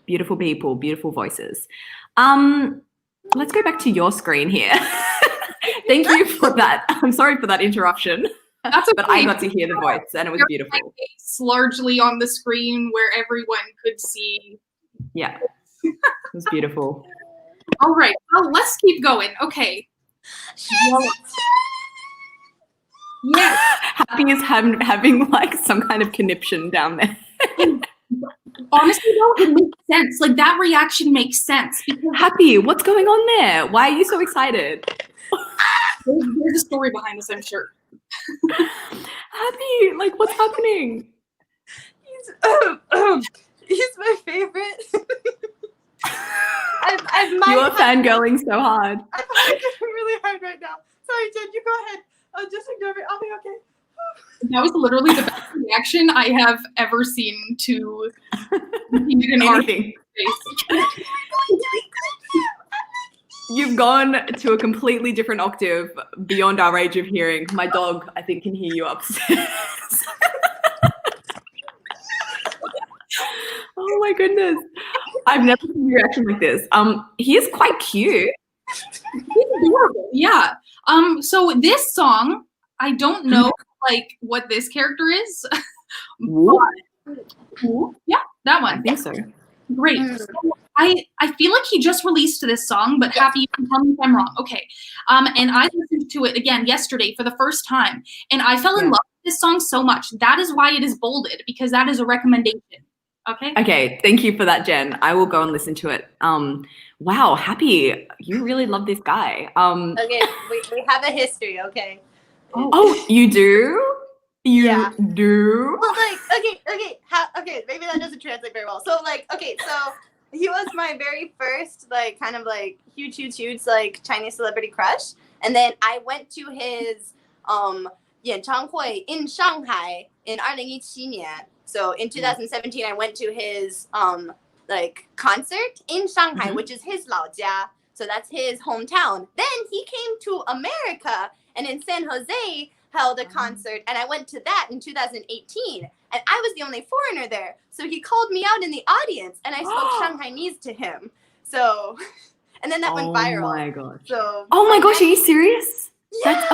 Beautiful people, beautiful voices. Let's go back to your screen here. Thank you for that. I'm sorry for that interruption. That's okay. But I got to hear the voice and it was beautiful. It's largely on the screen where everyone could see. Yeah, it was beautiful. All right, well, let's keep going. Okay. Yes. Happy is having like some kind of conniption down there. Honestly, though, it makes sense. Like that reaction makes sense. Because Happy, what's going on there? Why are you so excited? there's a story behind this, I'm sure. Happy, like what's happening? He's my favorite. You are fangirling so hard. I'm fangirling really hard right now. Sorry, Jen, you go ahead. Just ignore me. I'll be okay. That was literally the best reaction I have ever seen to an Anything. You've gone to a completely different octave beyond our age of hearing. My dog, I think, can hear you upstairs. Oh my goodness. I've never seen a reaction like this. He is quite cute. He's adorable. Yeah. So this song, I don't know like what this character is. Yeah, that one. I think so. Great. So I feel like he just released this song, but Happy, you can tell me if I'm wrong. Okay. And I listened to it again yesterday for the first time, and I fell in love with this song so much. That is why it is bolded, because that is a recommendation. Okay. Okay. Thank you for that, Jen. I will go and listen to it. Wow, Happy, you really love this guy. Okay, we have a history, okay? Oh, you do? You do? Well, like, okay, maybe that doesn't translate very well. So, like, okay, so he was my very first, like, kind of, like, huge, like, Chinese celebrity crush. And then I went to his 演唱会 in Shanghai in 2017年. So in 2017, I went to his, like, concert in Shanghai, which is his 老家. So that's his hometown. Then he came to America and in San Jose held a concert, and I went to that in 2018, and I was the only foreigner there. So he called me out in the audience, and I spoke Shanghainese to him. So, and then that went viral. Oh my gosh. So, oh my gosh, are you serious? Yeah. That's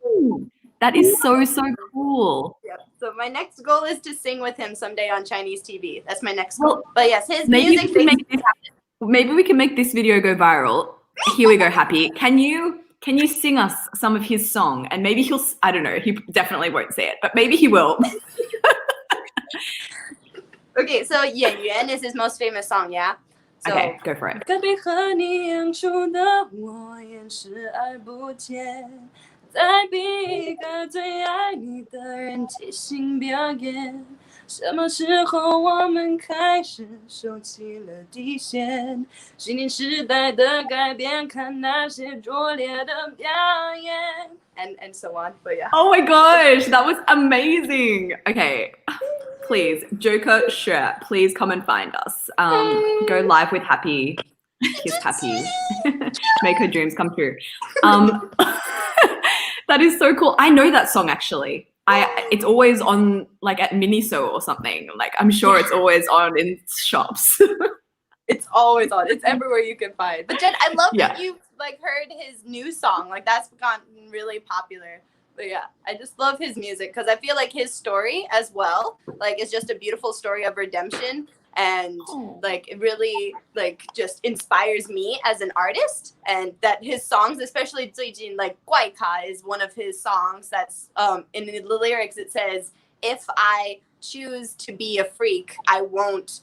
amazing. That is so cool. Yeah. So my next goal is to sing with him someday on Chinese TV. That's my next Well, goal. But yes, his maybe music we can make this happen. Maybe we can make this video go viral. Here we go, Happy. Can you sing us some of his song? And maybe he'll, I don't know, he definitely won't say it, but maybe he will. Okay, so 演员 is his most famous song, yeah? So, okay, go for it. 隔壁和你一样熟的我也视而不见，再逼一个最爱你的人即兴表演。什么时候我们开始收起了底线？虚拟时代的改变，看那些拙劣的表演。And so on, but yeah. Oh my gosh, that was amazing. Okay, please, Joker shirt, please come and find us. Go live with Happy, kiss Happy, make her dreams come true. That is so cool. I know that song actually. It's always on like at Miniso or something. Like I'm sure it's always on in shops. It's always on. It's everywhere you can find. But Jen, I love that you've like heard his new song. Like that's gotten really popular. But yeah, I just love his music because I feel like his story as well, like it's just a beautiful story of redemption. And like it really like just inspires me as an artist, and that his songs, especially 最近 like 怪咖 is one of his songs that's in the lyrics it says, if I choose to be a freak, I won't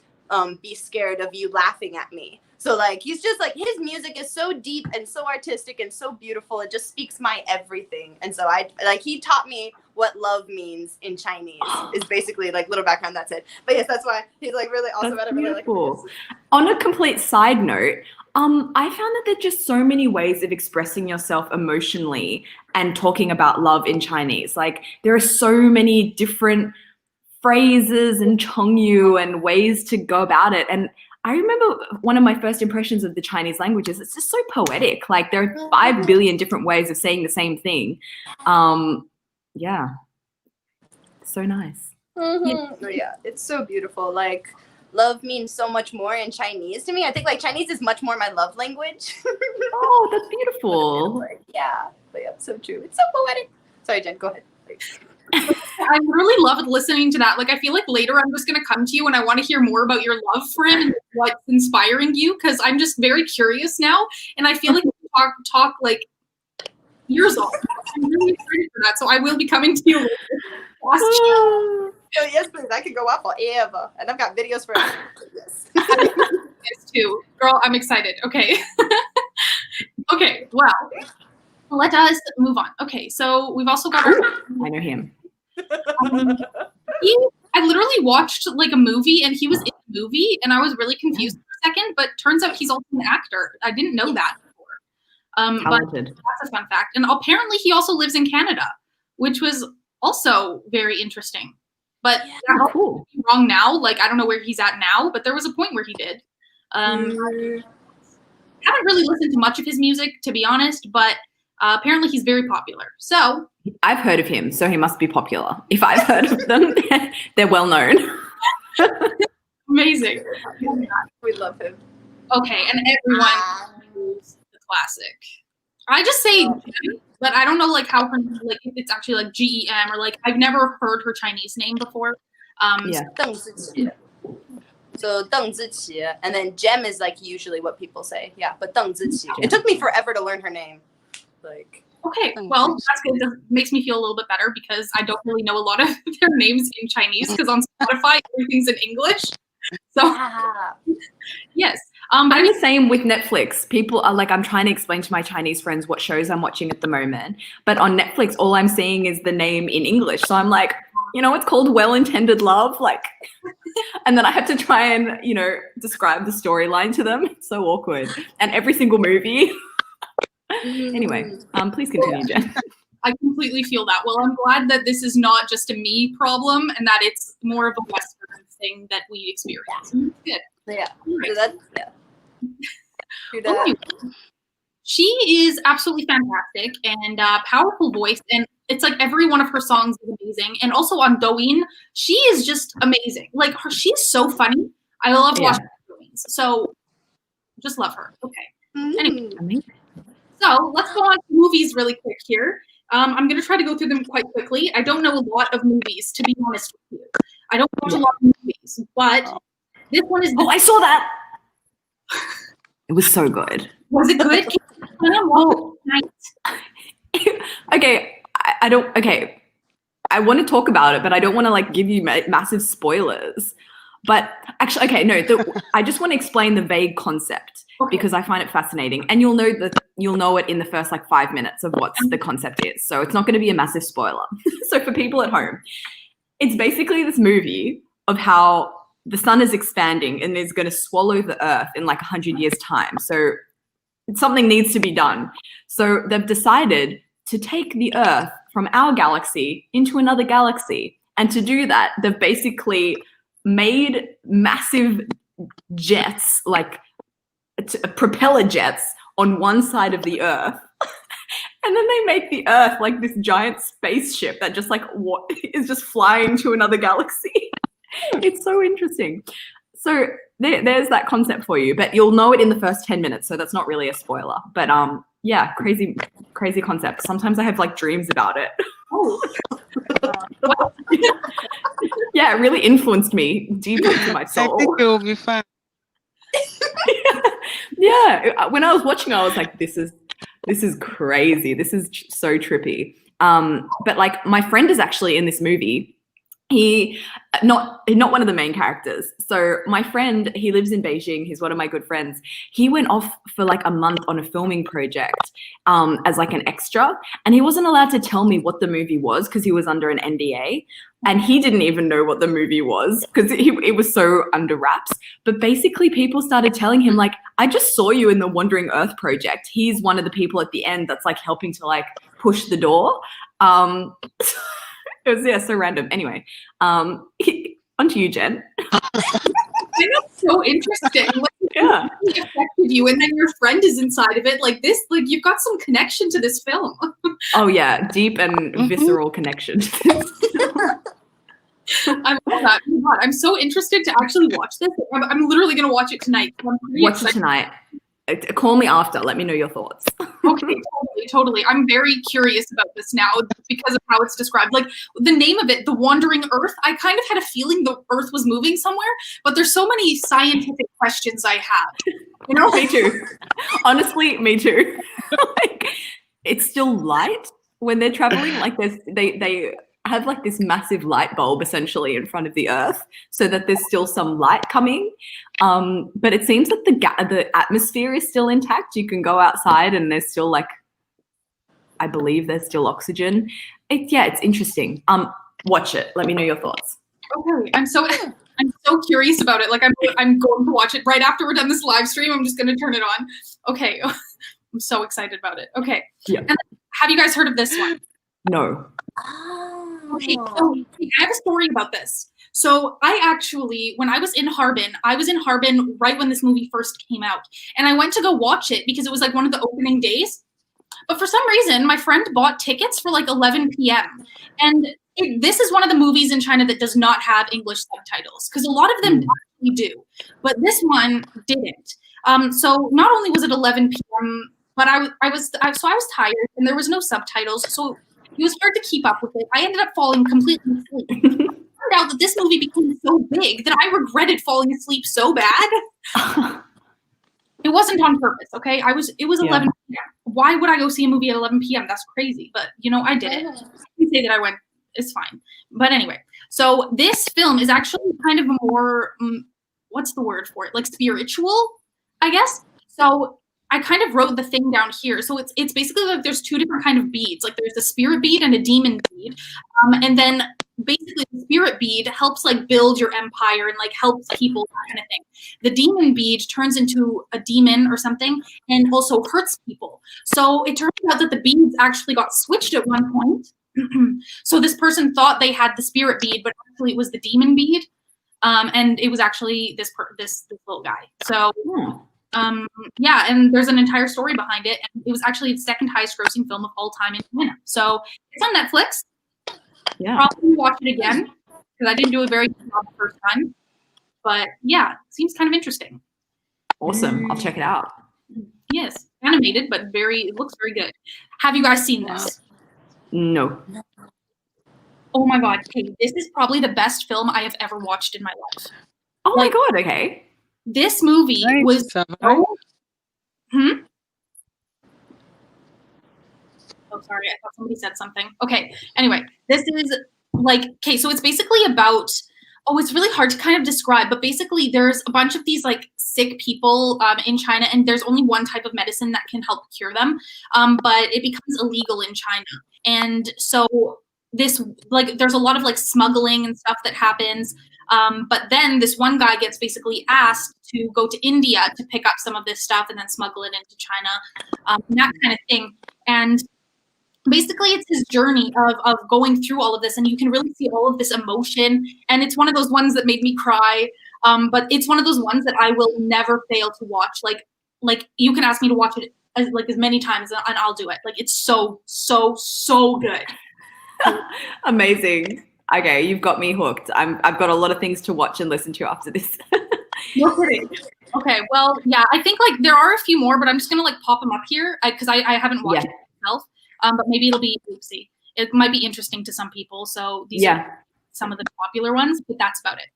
be scared of you laughing at me. So like he's just like his music is so deep and so artistic and so beautiful, it just speaks my everything. And so I like he taught me what love means in Chinese is basically like little background, that's it. But yes, that's why he's like really awesome at it. Really like on a complete side note, I found that there's just so many ways of expressing yourself emotionally and talking about love in Chinese. Like there are so many different phrases and chongyu and ways to go about it. And I remember one of my first impressions of the Chinese language is it's just so poetic. Like there are 5 billion different ways of saying the same thing. Yeah, so nice. Yeah, it's so beautiful. Like love means so much more in Chinese to me. I think like Chinese is much more my love language. Oh, that's beautiful. Like, yeah, but yeah, so true. It's so poetic. Sorry, Jen, go ahead. I really loved listening to that. Like, I feel like later I'm just going to come to you and I want to hear more about your love for him and what's inspiring you, because I'm just very curious now. And I feel like we talk like years old. I'm really excited for that. So I will be coming to you later. Oh, yes, please. I can go out forever. And I've got videos for it. Yes. Yes, too. Girl, I'm excited. Okay. Okay, well, let us move on. Okay, so we've also got our... I know him. I literally watched like a movie and he was in the movie and I was really confused for a second, but turns out he's also an actor. I didn't know that before. But that's a fun fact. And apparently he also lives in Canada, which was also very interesting. But cool. Wrong now. Like I don't know where he's at now, but there was a point where he did. I haven't really listened to much of his music, to be honest, but apparently he's very popular. So I've heard of him, so he must be popular. If I've heard of them, they're well known. Amazing. We love him. Okay, and everyone knows the classic. I just say Jen, but I don't know like how her like if it's actually like Geem or like I've never heard her Chinese name before. Yeah. Deng Ziqi. So Deng Ziqi, and then Jem is like usually what people say. Yeah, but Deng Ziqi. It took me forever to learn her name. Like. Okay, well that's good. That makes me feel a little bit better because I don't really know a lot of their names in Chinese because on Spotify everything's in English. So yes. I'm the same with Netflix. People are like, I'm trying to explain to my Chinese friends what shows I'm watching at the moment. But on Netflix, all I'm seeing is the name in English. So I'm like, you know, it's called Well-Intended Love. Like, and then I have to try and, you know, describe the storyline to them. It's so awkward. And every single movie. Anyway, please continue, Jen. I completely feel that. Well, I'm glad that this is not just a me problem and that it's more of a Western thing that we experience. Good. Yeah. Right. So that's, yeah. Anyway, she is absolutely fantastic and powerful voice, and it's like every one of her songs is amazing. And also on Douyin, she is just amazing. Like she's so funny. I love watching her Douyin. So just love her. Okay. Anyway, amazing. So let's go on to movies really quick here. I'm going to try to go through them quite quickly. I don't know a lot of movies, to be honest with you. I don't watch a lot of movies, but this one is. Oh, I saw that. It was so good. Was it good? Okay, I don't. Okay, I want to talk about it, but I don't want to like give you massive spoilers. But actually, okay, no. I just want to explain the vague concept because I find it fascinating, and you'll know it in the first like 5 minutes of what the concept is. So it's not going to be a massive spoiler. So for people at home, it's basically this movie of how the sun is expanding and is going to swallow the earth in like 100 years' time. So something needs to be done. So they've decided to take the earth from our galaxy into another galaxy. And to do that, they've basically made massive jets, like propeller jets on one side of the earth. And then they make the earth like this giant spaceship that just like is just flying to another galaxy. It's so interesting. So there's that concept for you, but you'll know it in the first 10 minutes. So that's not really a spoiler, but yeah, crazy concept. Sometimes I have like dreams about it. Oh. Yeah, it really influenced me deep into my soul. I think it will be fun. Yeah, when I was watching, I was like, this is crazy. This is so trippy. But like my friend is actually in this movie. He not one of the main characters. So my friend, he lives in Beijing. He's one of my good friends. He went off for like a month on a filming project as like an extra, and he wasn't allowed to tell me what the movie was because he was under an NDA, and he didn't even know what the movie was because it was so under wraps. But basically, people started telling him like, "I just saw you in the Wandering Earth project." He's one of the people at the end that's like helping to like push the door. It was so random. Anyway, on to you, Jen. It's so interesting. Like, Yeah, it affected you, and then your friend is inside of it. Like this, like you've got some connection to this film. Oh yeah, deep and visceral connection. I love that. Oh my God, I'm so interested to actually watch this. I'm literally gonna watch it tonight. Watch it tonight. Call me after. Let me know your thoughts. Okay, totally. I'm very curious about this now because of how it's described. Like the name of it, The Wandering Earth, I kind of had a feeling the Earth was moving somewhere, but there's so many scientific questions I have. You know? Me too. Honestly, me too. Like, it's still light when they're traveling. Like they have like this massive light bulb essentially in front of the Earth so that there's still some light coming. But it seems that the atmosphere is still intact. You can go outside and there's still like, I believe there's still oxygen. It's interesting. Watch it. Let me know your thoughts. Okay, I'm so curious about it. Like I'm going to watch it right after we're done this live stream. I'm just going to turn it on. Okay, I'm so excited about it. Okay. Yeah. And have you guys heard of this one? No. Okay, so I have a story about this. So I actually, when I was in Harbin right when this movie first came out. And I went to go watch it because it was like one of the opening days. But for some reason, my friend bought tickets for like 11 p.m. And this is one of the movies in China that does not have English subtitles, because a lot of them actually do, but this one didn't. So not only was it 11 p.m., but I was tired and there was no subtitles, so it was hard to keep up with it. I ended up falling completely asleep. It turned out that this movie became so big that I regretted falling asleep so bad. It wasn't on purpose, okay? It was 11 p.m. Why would I go see a movie at 11 p.m.? That's crazy, but I did it. You say that I went, it's fine. But anyway, so this film is actually kind of more, what's the word for it? Like spiritual, I guess. So I kind of wrote the thing down here. So it's basically like there's two different kind of beads. Like there's a spirit bead and a demon bead. And then basically the spirit bead helps like build your empire and like helps people, that kind of thing. The demon bead turns into a demon or something and also hurts people. So it turns out that the beads actually got switched at one point. So this person thought they had the spirit bead, but actually it was the demon bead. And it was actually this little guy. So yeah, and there's an entire story behind it, and it was actually the second highest grossing film of all time in China. So it's on Netflix. Yeah, probably watch it again because I didn't do a very good job the first time. But yeah, seems kind of interesting. Awesome, I'll check it out. Yes, animated, but it looks very good. Have you guys seen this? No. Oh my god, Kate, this is probably the best film I have ever watched in my life. Oh my god, okay. This movie was so... Oh, sorry, I thought somebody said something. Okay, anyway, this is like, okay, so it's basically about, it's really hard to kind of describe, but basically there's a bunch of these like sick people in China, and there's only one type of medicine that can help cure them, but it becomes illegal in China. And so this, like, there's a lot of like smuggling and stuff that happens. But then this one guy gets basically asked to go to India to pick up some of this stuff and then smuggle it into China, and that kind of thing. And basically it's his journey of going through all of this, and you can really see all of this emotion. And it's one of those ones that made me cry. But it's one of those ones that I will never fail to watch. Like you can ask me to watch it as many times and I'll do it. Like it's so, so, so good. Amazing. Okay, you've got me hooked. I've got a lot of things to watch and listen to after this. No kidding. Okay, well, yeah, I think like there are a few more, but I'm just gonna like pop them up here because I haven't watched it myself. But maybe it'll be oopsie. It might be interesting to some people. So these are some of the popular ones, but that's about it.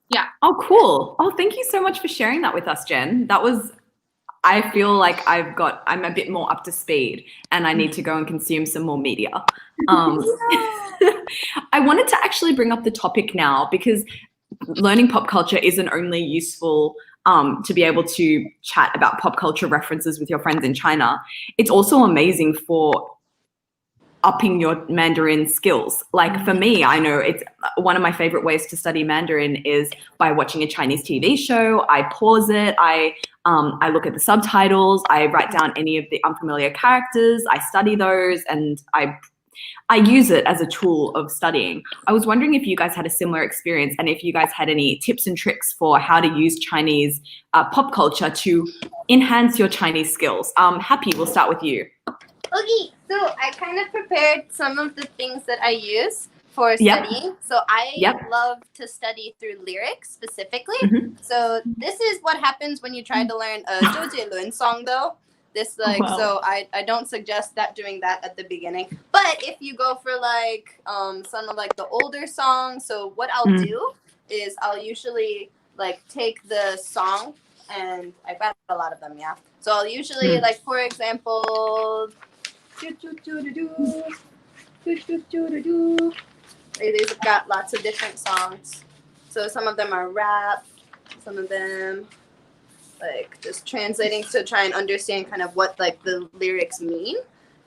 Yeah. Oh, cool. Oh, thank you so much for sharing that with us, Jen. I feel like I'm a bit more up to speed and I need to go and consume some more media. I wanted to actually bring up the topic now because learning pop culture isn't only useful to be able to chat about pop culture references with your friends in China. It's also amazing for upping your Mandarin skills. Like for me, I know it's one of my favorite ways to study Mandarin is by watching a Chinese TV show. I pause it. I look at the subtitles. I write down any of the unfamiliar characters. I study those, and I use it as a tool of studying. I was wondering if you guys had a similar experience and if you guys had any tips and tricks for how to use Chinese pop culture to enhance your Chinese skills. Happy, we'll start with you. Okay, so I kind of prepared some of the things that I use for studying. So I love to study through lyrics specifically. So this is what happens when you try to learn a Geeeeeet song though. This so I don't suggest doing that at the beginning. But if you go for like some of like the older songs, so what I'll do is I'll usually like take the song, and I've got a lot of them, So I'll usually like, for example, these have got lots of different songs. So some of them are rap, some of them like just translating to try and understand kind of what like the lyrics mean.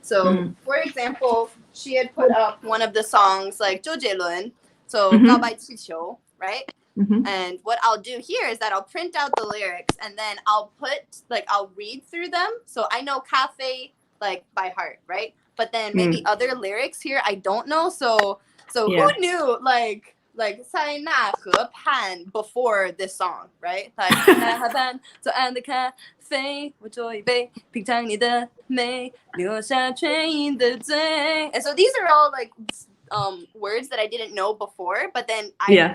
So for example, she had put up one of the songs like Geeeeeet, so 告白气球, right? And what I'll do here is that I'll print out the lyrics and then I'll read through them. So I know cafe like by heart, right? But then maybe other lyrics here I don't know. So who knew like 在那河畔 before this song, right? Like 那河畔左岸的咖啡，我做一杯，品尝你的美，留下唇印的嘴。And so these are all like words that I didn't know before, but then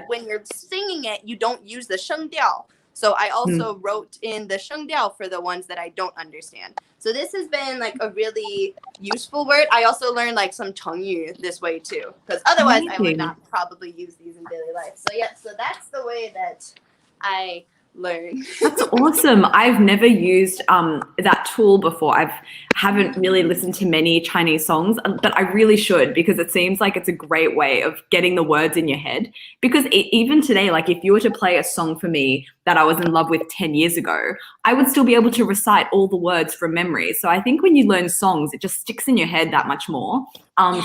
when you're singing it, you don't use the 声调. So I also wrote in the 声调 for the ones that I don't understand. So this has been like a really useful word. I also learned like some 成语 this way too, because otherwise I would not probably use these in daily life. So yeah, so that's the way that I learn. That's awesome. I've never used that tool before. Haven't really listened to many Chinese songs, but I really should, because it seems like it's a great way of getting the words in your head. Because even today, like if you were to play a song for me that I was in love with 10 years ago, I would still be able to recite all the words from memory. So I think when you learn songs, it just sticks in your head that much more.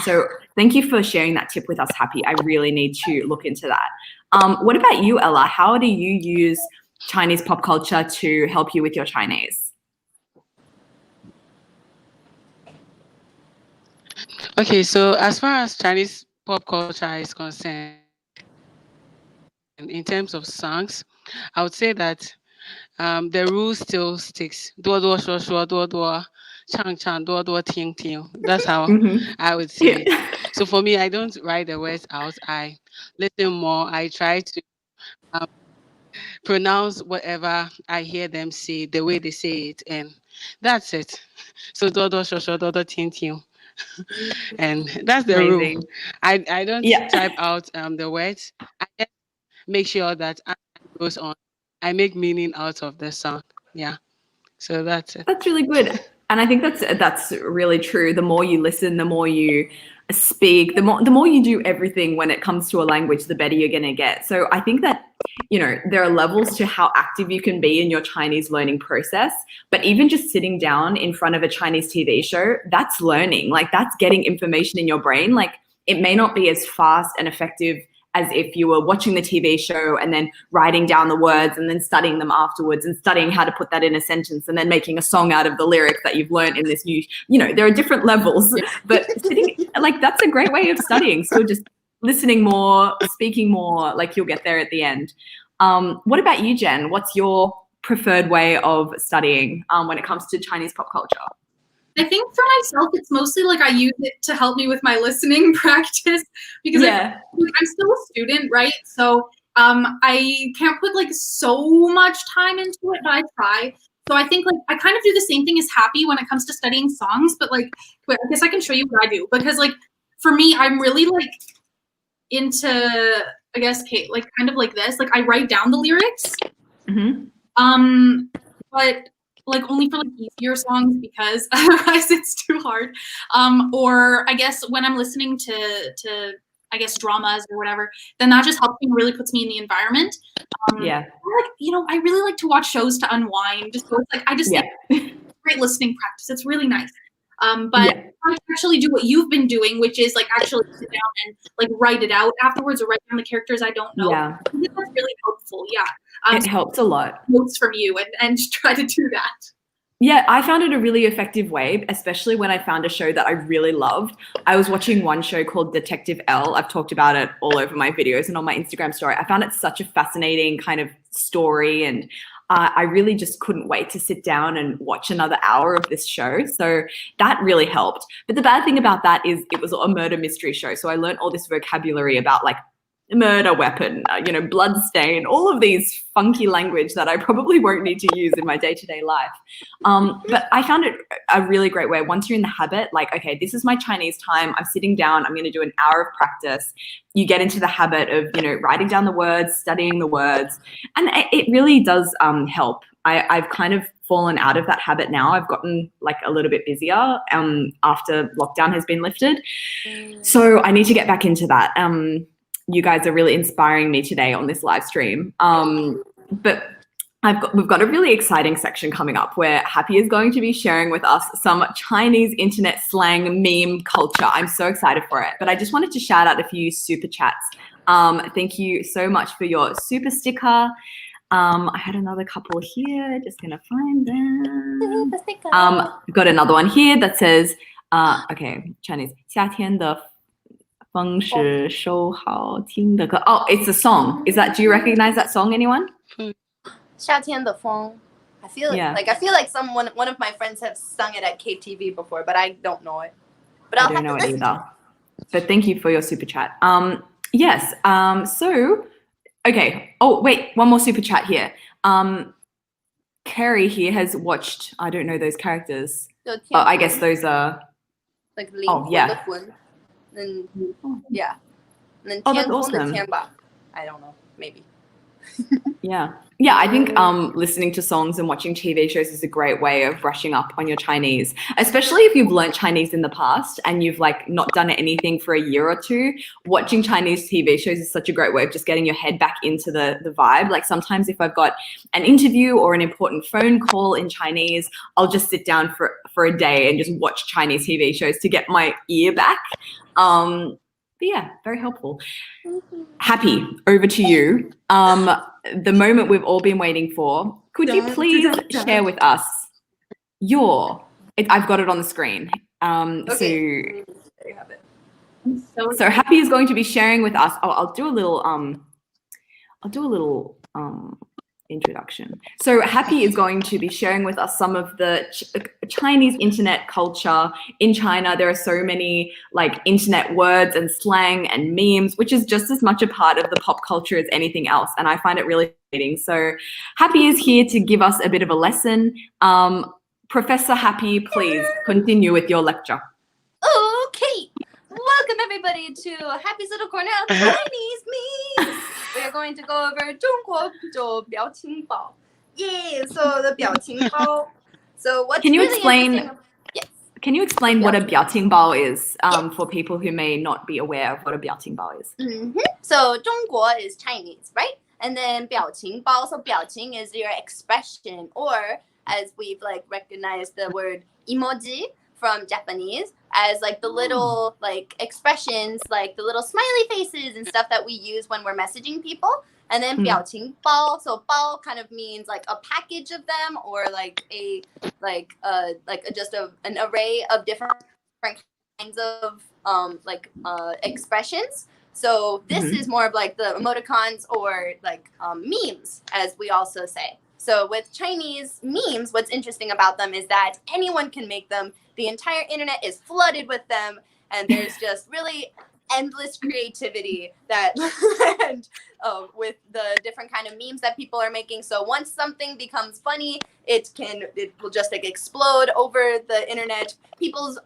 So thank you for sharing that tip with us, Happy. I really need to look into that. What about you, Ella? How do you use Chinese pop culture to help you with your Chinese? Okay, so as far as Chinese pop culture is concerned, in terms of songs, I would say that the rule still sticks. Duo duo shuo shuo, duo duo chang chang, duo duo ting ting. That's how I would say it. So for me, I don't write the words out. I listen more. I try to pronounce whatever I hear them say the way they say it, and that's it. So duo duo shuo shuo, duo duo ting ting. And that's the rule. I don't type out the words. I just make sure that as time goes on, I make meaning out of the song. Yeah. So that's it. That's really good. And I think that's really true. The more you listen, the more you speak, the more you do everything when it comes to a language, the better you're going to get. So I think that, you know, there are levels to how active you can be in your Chinese learning process. But even just sitting down in front of a Chinese TV show, that's learning. Like, that's getting information in your brain. Like, it may not be as fast and effective as if you were watching the TV show and then writing down the words and then studying them afterwards and studying how to put that in a sentence and then making a song out of the lyrics that you've learned in this new, you know, there are different levels, but sitting, like, that's a great way of studying. So just listening more, speaking more, like, you'll get there at the end. What about you, Jen? What's your preferred way of studying when it comes to Chinese pop culture? I think for myself, it's mostly like I use it to help me with my listening practice, because I'm still a student, right? So I can't put like so much time into it, but I try. So I think like I kind of do the same thing as Happy when it comes to studying songs, but like, wait, I guess I can show you what I do, because like for me, I'm really like into, I guess, Kate, like kind of like this, like I write down the lyrics, but like only for like easier songs, because otherwise it's too hard. Or I guess when I'm listening to I guess dramas or whatever, then that just helps me, really puts me in the environment. Like, you know, I really like to watch shows to unwind. Just so it's like I just think it's great listening practice. It's really nice. But I actually do what you've been doing, which is like actually sit down and like write it out afterwards, or write down the characters I don't know. I think that's really helpful. It helps a lot. Notes from you and try to do that. Yeah, I found it a really effective way, especially when I found a show that I really loved. I was watching one show called Detective L. I've talked about it all over my videos and on my Instagram story. I found it such a fascinating kind of story, and I really just couldn't wait to sit down and watch another hour of this show. So that really helped. But the bad thing about that is it was a murder mystery show. So I learned all this vocabulary about like murder weapon, you know, blood stain, all of these funky language that I probably won't need to use in my day-to-day life. But I found it a really great way. Once you're in the habit, like, okay, this is my Chinese time. I'm sitting down. I'm going to do an hour of practice. You get into the habit of, you know, writing down the words, studying the words. And it really does help. I've kind of fallen out of that habit now. I've gotten like a little bit busier after lockdown has been lifted. So I need to get back into that. You guys are really inspiring me today on this live stream. But we've got a really exciting section coming up where Happy is going to be sharing with us some Chinese internet slang meme culture. I'm so excited for it. But I just wanted to shout out a few super chats. Thank you so much for your super sticker. I had another couple here, just gonna find them. We've got another one here that says, okay, Chinese, 夏天的风是收好听的歌. Oh, it's a song. Do you recognize that song, anyone? 夏天的风. I feel like one of my friends have sung it at KTV before, but I don't know it. But I don't know it either. But thank you for your super chat. Yes. So, okay. Oh, wait. One more super chat here. Carrie here has watched. I don't know those characters. I guess those are like yeah. And yeah. And then that's awesome. I don't know. Maybe. Yeah. I think listening to songs and watching TV shows is a great way of brushing up on your Chinese, especially if you've learnt Chinese in the past and you've like not done anything for a year or two. Watching Chinese TV shows is such a great way of just getting your head back into the vibe. Like sometimes if I've got an interview or an important phone call in Chinese, I'll just sit down for a day and just watch Chinese TV shows to get my ear back. But yeah, very helpful. Happy, over to you. The moment we've all been waiting for. Could you please share with us I've got it on the screen. Okay. There you have it. So Happy is going to be sharing with us. I'll do a little introduction. So Happy is going to be sharing with us some of the Chinese internet culture in China. There are so many like internet words and slang and memes, which is just as much a part of the pop culture as anything else. And I find it really fascinating. So Happy is here to give us a bit of a lesson. Professor Happy, please continue with your lecture. Okay. Welcome everybody to Happy's Little Corner of Chinese memes. We are going to go over 中国就表情包. Yeah, so the 表情包. So what's Can you really explain? Yes. Can you explain what a 表情包 is for people who may not be aware of what a 表情包 is? So 中国 is Chinese, right? And then 表情包, so 表情 is your expression, or as we've like recognized the word emoji from Japanese as like the little like expressions, like the little smiley faces and stuff that we use when we're messaging people. And then 表情包, so 包 kind of means like a package of them, or like an array of different kinds of expressions. So this is more of like the emoticons or like memes, as we also say. So with Chinese memes, what's interesting about them is that anyone can make them. The entire internet is flooded with them, and there's just really endless creativity that with the different kind of memes that people are making. So once something becomes funny, it will just like explode over the internet. People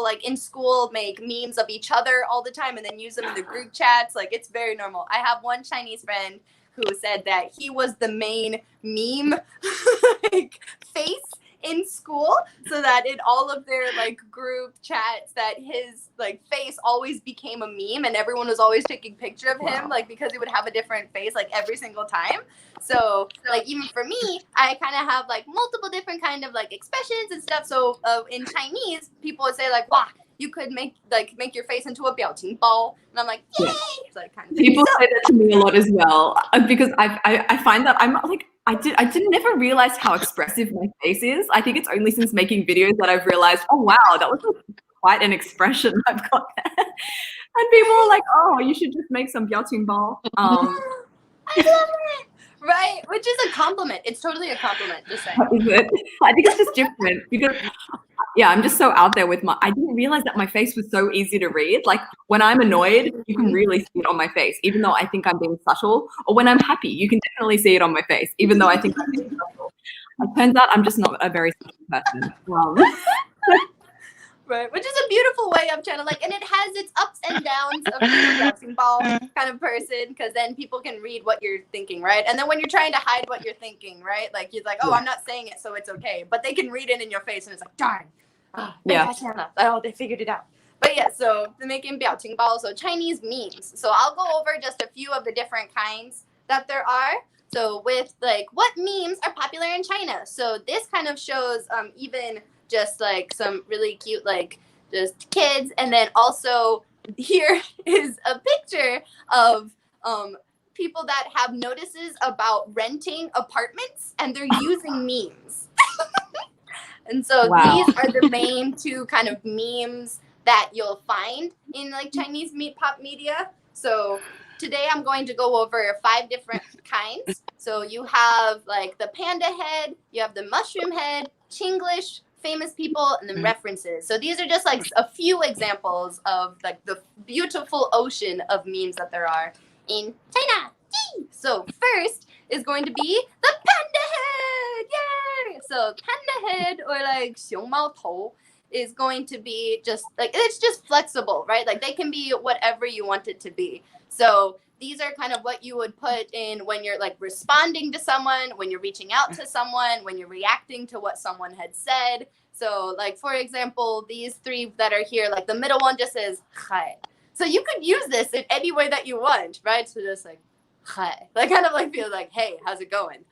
like in school make memes of each other all the time and then use them in the group chats. Like it's very normal. I have one Chinese friend who said that he was the main meme like face in school, so that in all of their like group chats that his like face always became a meme and everyone was always taking picture of him, like because he would have a different face like every single time. So like even for me, I kind of have like multiple different kind of like expressions and stuff. So in Chinese, people would say like, wow, you could make your face into a 表情包, and I'm like, yay! So kind of people say that to me a lot as well, because I find that I'm like, I didn't never realize how expressive my face is. I think it's only since making videos that I've realized, oh wow, that was quite an expression I've got there. And people are like, oh, you should just make some 表情包. I love it. Right, which is a compliment. It's totally a compliment. Just saying. Is it? I think it's just different because, yeah, I'm just so out there with I didn't realize that my face was so easy to read. Like when I'm annoyed, you can really see it on my face, even though I think I'm being subtle. Or when I'm happy, you can definitely see it on my face, even though I think I'm being subtle. It turns out I'm just not a very subtle person. Right, which is a beautiful way of trying to like, and it has its ups and downs of being a bouncing ball kind of person, because then people can read what you're thinking, right? And then when you're trying to hide what you're thinking, right? Like you're like, oh, I'm not saying it, so it's okay. But they can read it in your face, and it's like, darn. Oh, they figured it out. But yeah, so the making 表情包, so Chinese memes. So I'll go over just a few of the different kinds that there are. So with like what memes are popular in China. So this kind of shows even just like some really cute like just kids, and then also here is a picture of people that have notices about renting apartments, and they're using memes. And so these are the main two kind of memes that you'll find in like Chinese pop media. So today I'm going to go over 5 different kinds. So you have like the panda head, you have the mushroom head, Chinglish, famous people, and then references. So these are just like a few examples of like the beautiful ocean of memes that there are in China. So first is going to be the panda head. Yay! So panda head, or like 熊猫头, is going to be just like, it's just flexible, right? Like they can be whatever you want it to be. So these are kind of what you would put in when you're like responding to someone, when you're reaching out to someone, when you're reacting to what someone had said. So like, for example, these three that are here, like the middle one just says hi. So you could use this in any way that you want, right? So just like hi, like kind of like feel like, hey, how's it going?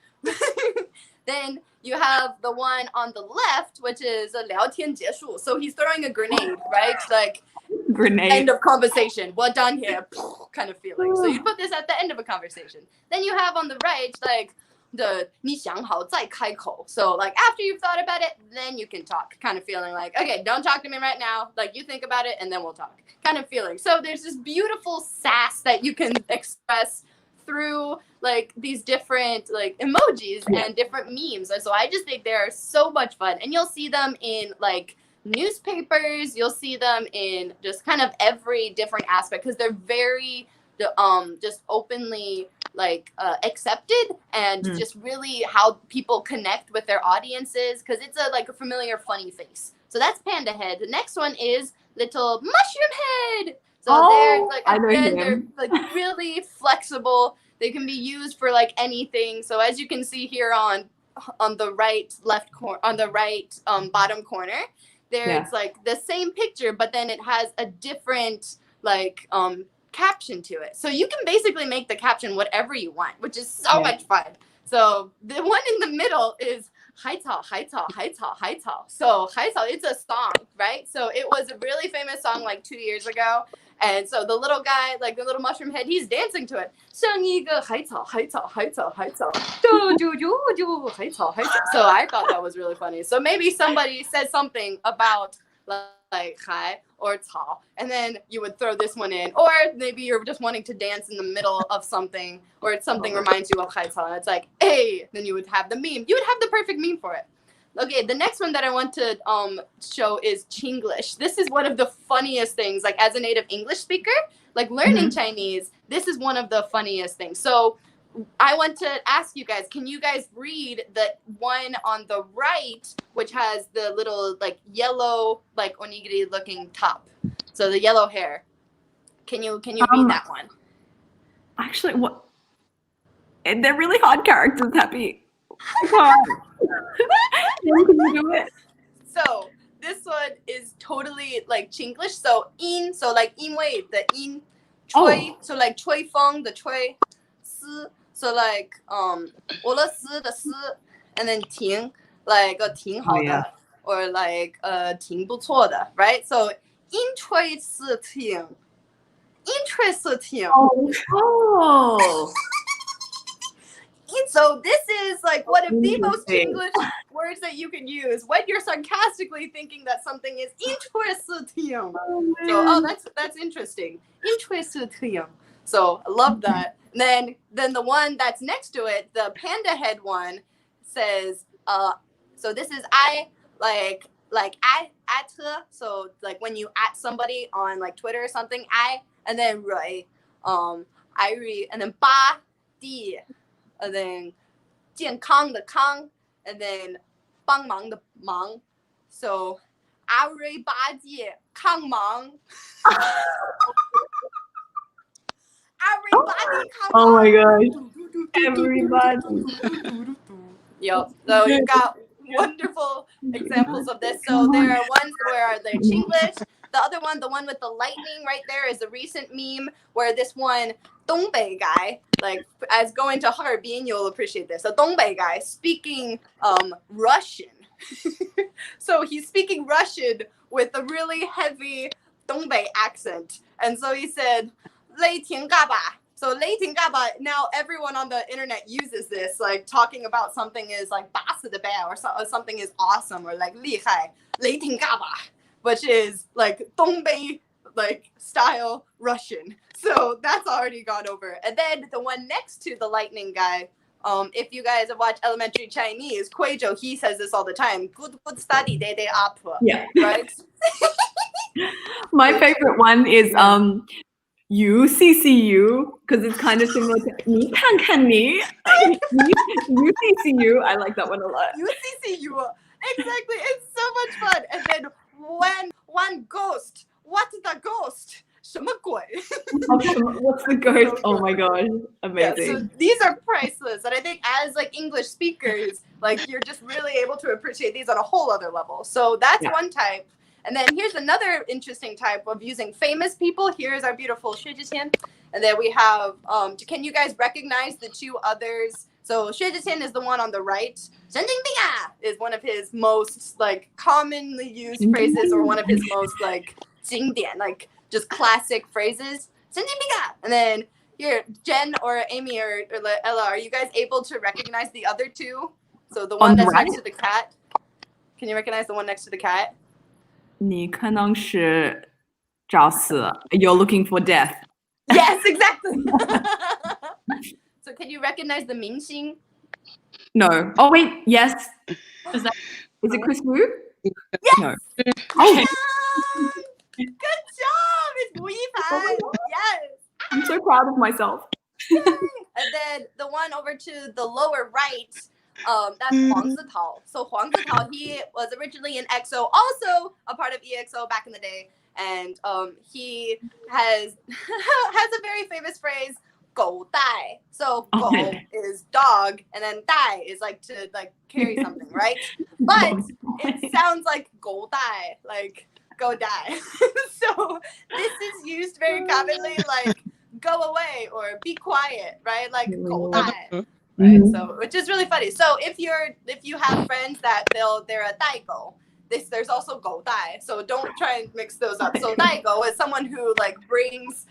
Then you have the one on the left, which is 聊天结束. So he's throwing a grenade, right? Like grenade. End of conversation. We're done here. Kind of feeling. So you put this at the end of a conversation. Then you have on the right, like the 你想好再开口. So like after you've thought about it, then you can talk. Kind of feeling like, okay, don't talk to me right now. Like you think about it and then we'll talk. Kind of feeling. So there's this beautiful sass that you can express through like these different like emojis and different memes. And so I just think they're so much fun. And you'll see them in like newspapers, you'll see them in just kind of every different aspect, because they're very just openly like accepted, and just really how people connect with their audiences, because it's a like a familiar funny face. So that's panda head. The next one is little mushroom head. So they're like, again, they're like really flexible. They can be used for like anything. So as you can see here on the right left corner, on the right bottom corner, there's like the same picture, but then it has a different like caption to it. So you can basically make the caption whatever you want, which is so much fun. So the one in the middle is 海草, 海草, 海草, 海草. So 海草, it's a song, right? So it was a really famous song like 2 years ago. And so the little guy, like the little mushroom head, he's dancing to it. 生一个海草, 海草, 海草, 海草. 啾啾啾啾, 海草, 海草. So I thought that was really funny. So maybe somebody said something about like 海 or 草, and then you would throw this one in. Or maybe you're just wanting to dance in the middle of something, or something reminds you of 海草, and it's like, hey, then you would have the meme. You would have the perfect meme for it. Okay, the next one that I want to show is Chinglish. This is one of the funniest things, like as a native English speaker, like learning Chinese, this is one of the funniest things. So I want to ask you guys, can you guys read the one on the right, which has the little like yellow, like onigiri looking top? So the yellow hair. Can you read that one? Actually, what? They're really hard characters, Happy. Can you do it? So this one is totally like Chinglish. So in, so like 因为 the in, 吹, so like 吹风 the 吹, 丝, so like 俄罗斯 the 丝, and then 停 like 挺好的 or like 挺不错的, right? So 因吹四挺, 因吹四挺. Oh. So this is like one of the most English words that you can use when you're sarcastically thinking that something is interesting. So that's interesting. Interesting. So I love that. And then the one that's next to it, the panda head one, says so this is I like I at her. So like when you at somebody on like Twitter or something, I, and then Rui, I read, and then ba di. And then 健康的康, and then 帮忙的忙. So everybody 康忙. Everybody 康忙. Oh my gosh. Everybody. Yep. So you've got wonderful examples of this. So there are ones where they're Chinglish. The other one, the one with the lightning right there, is a recent meme where this one Dongbei guy, like as going to Harbin, you'll appreciate this. A Dongbei guy speaking Russian. So he's speaking Russian with a really heavy Dongbei accent. And so he said, 雷霆嘎巴. So 雷霆嘎巴, now everyone on the internet uses this, like talking about something is like 巴死的呗, or something is awesome, or like 厉害, 雷霆嘎巴, which is like Dongbei like style Russian. So that's already gone over. And then the one next to the lightning guy, if you guys have watched elementary Chinese, Kuizhou, he says this all the time. Good study, day up. Yeah. Right? My favorite one is UCCU, because it's kind of similar to 你看看你. UCCU, I like that one a lot. UCCU. Exactly. It's so much fun. And then when one ghost, what's the ghost? 什么鬼? What's the ghost? Oh my gosh, amazing. Yeah, so these are priceless, and I think as like English speakers, like you're just really able to appreciate these on a whole other level. So that's one type. And then here's another interesting type of using famous people. Here's our beautiful 薛之谦. And then we have, can you guys recognize the two others? So 薛之谦 is the one on the right. 神经病啊 is one of his most like commonly used phrases, or one of his most like 经典, like just classic phrases. 神经病啊. And then here, Jen or Amy or Ella, are you guys able to recognize the other two? So the one that's next to the cat. Can you recognize the one next to the cat? 你可能是找死. You're looking for death. Yes, exactly. So can you recognize the 明星? No. Oh wait, yes. Is it Chris Wu? Yes. No. Oh. Good job. It's Wu Yifan. Yes. I'm so proud of myself. And then the one over to the lower right, that's Huang Zitao. So Huang Zitao, he was originally in EXO, also a part of EXO back in the day, and he has a very famous phrase, 狗带. So 狗 is dog, and then 带 is like to like carry something, right? But it sounds like 狗带, like go die. So this is used very commonly, like go away or be quiet, right? Like 狗带. Right, so which is really funny. So if you have friends that they're a 代狗, there's also 狗带. So don't try and mix those up. So 代狗is someone who like brings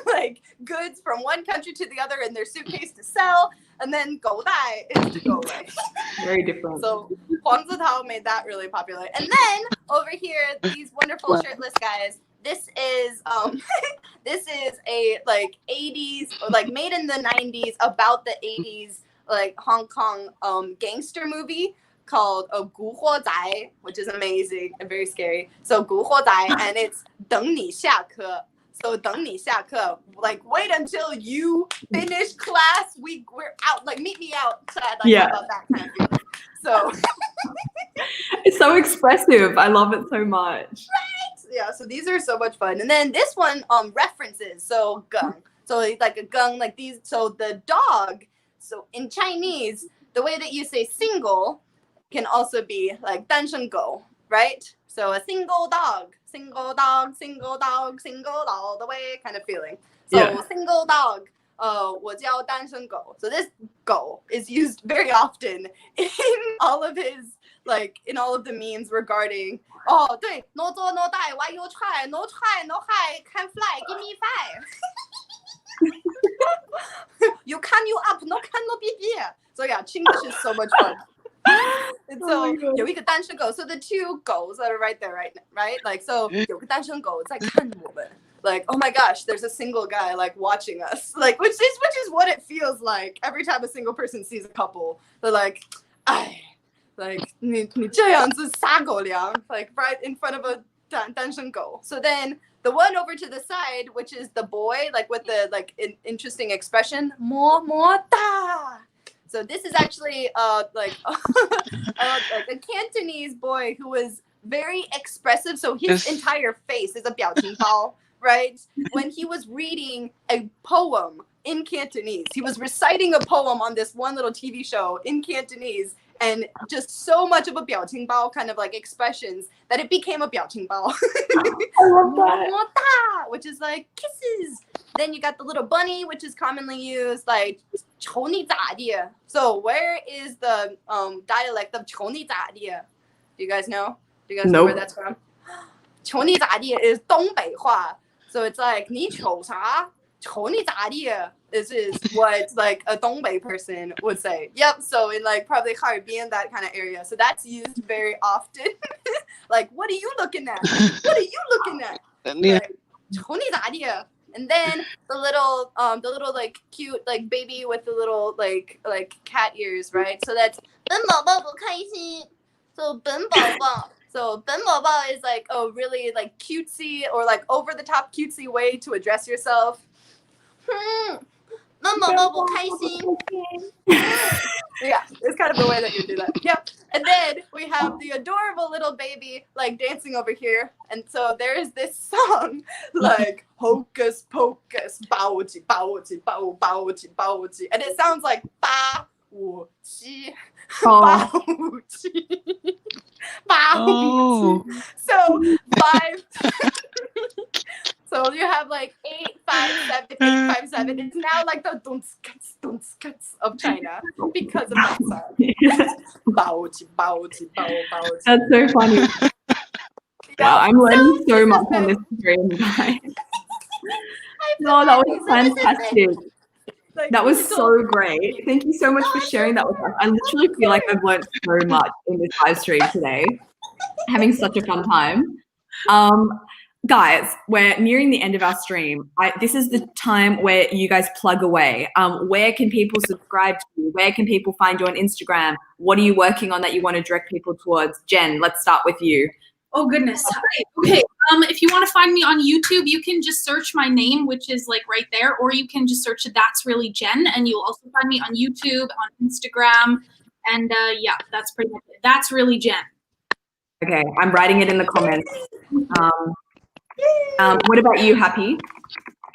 like goods from one country to the other in their suitcase to sell, and then 狗带 is to go away. Very different. So Huang Zitao made that really popular. And then over here, these wonderful shirtless guys. This is a like 80s, or like made in the 90s, about the 80s, like Hong Kong gangster movie called 古惑仔, which is amazing and very scary. So 古惑仔, and it's 等你下课. So 等你下课, like wait until you finish class. We're out, like meet me outside, like about that kind of feeling. So it's so expressive. I love it so much. Right? Yeah, so these are so much fun. And then this one references, so gung. So like a gung, like these, so the dog, so in Chinese, the way that you say single can also be like 单身狗, right? So a single dog, single dog, single dog, single all the way kind of feeling. So single dog, 我叫单身狗. So this 狗 is used very often in all of the memes regarding, oh, 对, no 做 no die, why you try, no high, can fly, give me 5. You can you up, no can no be here. So yeah, Chinglish is so much fun. And so 有一个单身狗, so the two goals that are right there, right? Like, so 有个单身狗在看我们. Like, oh my gosh, there's a single guy like watching us, like which is what it feels like every time a single person sees a couple. They're like, like 你这样子撒狗粮, like right in front of a 单身狗. So then the one over to the side, which is the boy, like with the like interesting expression, 么么哒. So this is actually like a Cantonese boy who was very expressive. So his entire face is a 表情包, right? When he was reading a poem in Cantonese, he was reciting a poem on this one little TV show in Cantonese, and just so much of a 表情包 kind of like expressions that it became a 表情包. I love that. Which is like kisses. Then you got the little bunny, which is commonly used, like 瞅你咋地. So where is the dialect of 瞅你咋地? Do you guys know? Do you guys know where that's from? 瞅你咋地 is 东北话. So it's like 你瞅啥? 瞅你咋地? This is what like a Dongbei person would say. Yep. So in like probably Harbin, that kind of area. So that's used very often. Like, what are you looking at? What are you looking at? Like, 瞅你咋地? And then the little like cute like baby with the little like cat ears, right? So that's 本宝宝不开心. So 本宝宝. So 本宝宝 is like a really like cutesy or like over the top cutesy way to address yourself. 本宝宝不开心. Yeah, it's kind of the way that you do that. Yep. And then we have the adorable little baby like dancing over here. And so there's this song like hocus pocus, baoji, baoji, bao, baoji, baoji. And it sounds like ba, wu, chi, baoji, baoji. So 5. So you have like 8, 5, 7, 8, 5, 7. It's now like the dunskats of China because of that song. Baoji, baoji, bao, baoji. That's so funny. Wow, I'm learning so much on this stream, guys. No, that was fantastic. That was so great. Thank you so much for sharing that with us. I literally feel like I've learned so much in this live stream today. Having such a fun time. Guys, we're nearing the end of our stream. This is the time where you guys plug away. Where can people subscribe to you? Where can people find you on Instagram? What are you working on that you want to direct people towards? Jen, let's start with you. Oh, goodness. Okay. If you want to find me on YouTube, you can just search my name, which is like right there, or you can just search That's Really Jen, and you'll also find me on YouTube, on Instagram, and yeah, that's pretty much it. That's Really Jen. Okay, I'm writing it in the comments. What about you, Happy?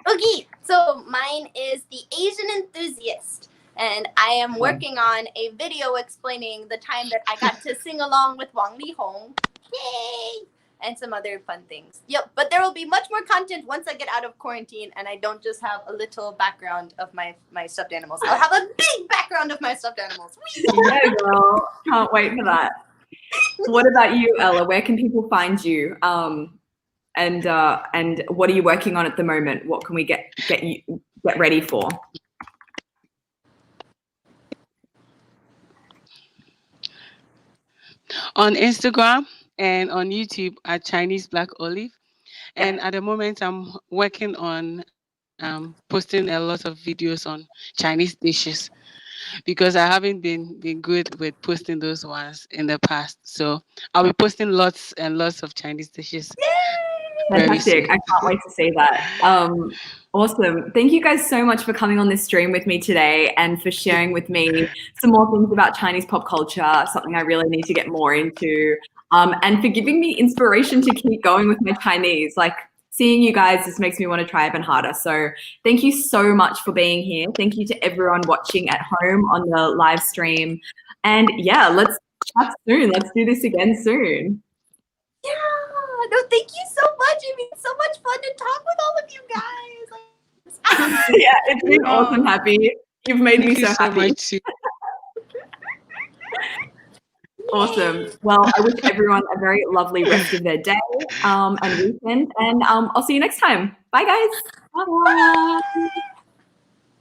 Okay, so mine is The Asian Enthusiast. And I am working on a video explaining the time that I got to sing along with Wang Lihong. Yay! And some other fun things. Yep, but there will be much more content once I get out of quarantine and I don't just have a little background of my stuffed animals. I'll have a big background of my stuffed animals. Yeah, girl. Can't wait for that. What about you, Ella? Where can people find you? And what are you working on at the moment? What can we get ready for? On Instagram and on YouTube at Chinese Black Olive. And at the moment, I'm working on posting a lot of videos on Chinese dishes because I haven't been good with posting those ones in the past. So I'll be posting lots and lots of Chinese dishes. Fantastic. I can't wait to see that. Awesome. Thank you guys so much for coming on this stream with me today and for sharing with me some more things about Chinese pop culture, something I really need to get more into, and for giving me inspiration to keep going with my Chinese. Like, seeing you guys just makes me want to try even harder. So thank you so much for being here. Thank you to everyone watching at home on the live stream. And yeah, let's chat soon. Let's do this again soon. Yeah. No, thank you so much. It means so much fun to talk with all of you guys. Yeah, it's been awesome, Happy. You've made me so happy. Awesome. Well, I wish everyone a very lovely rest of their day and weekend. And I'll see you next time. Bye, guys. Bye.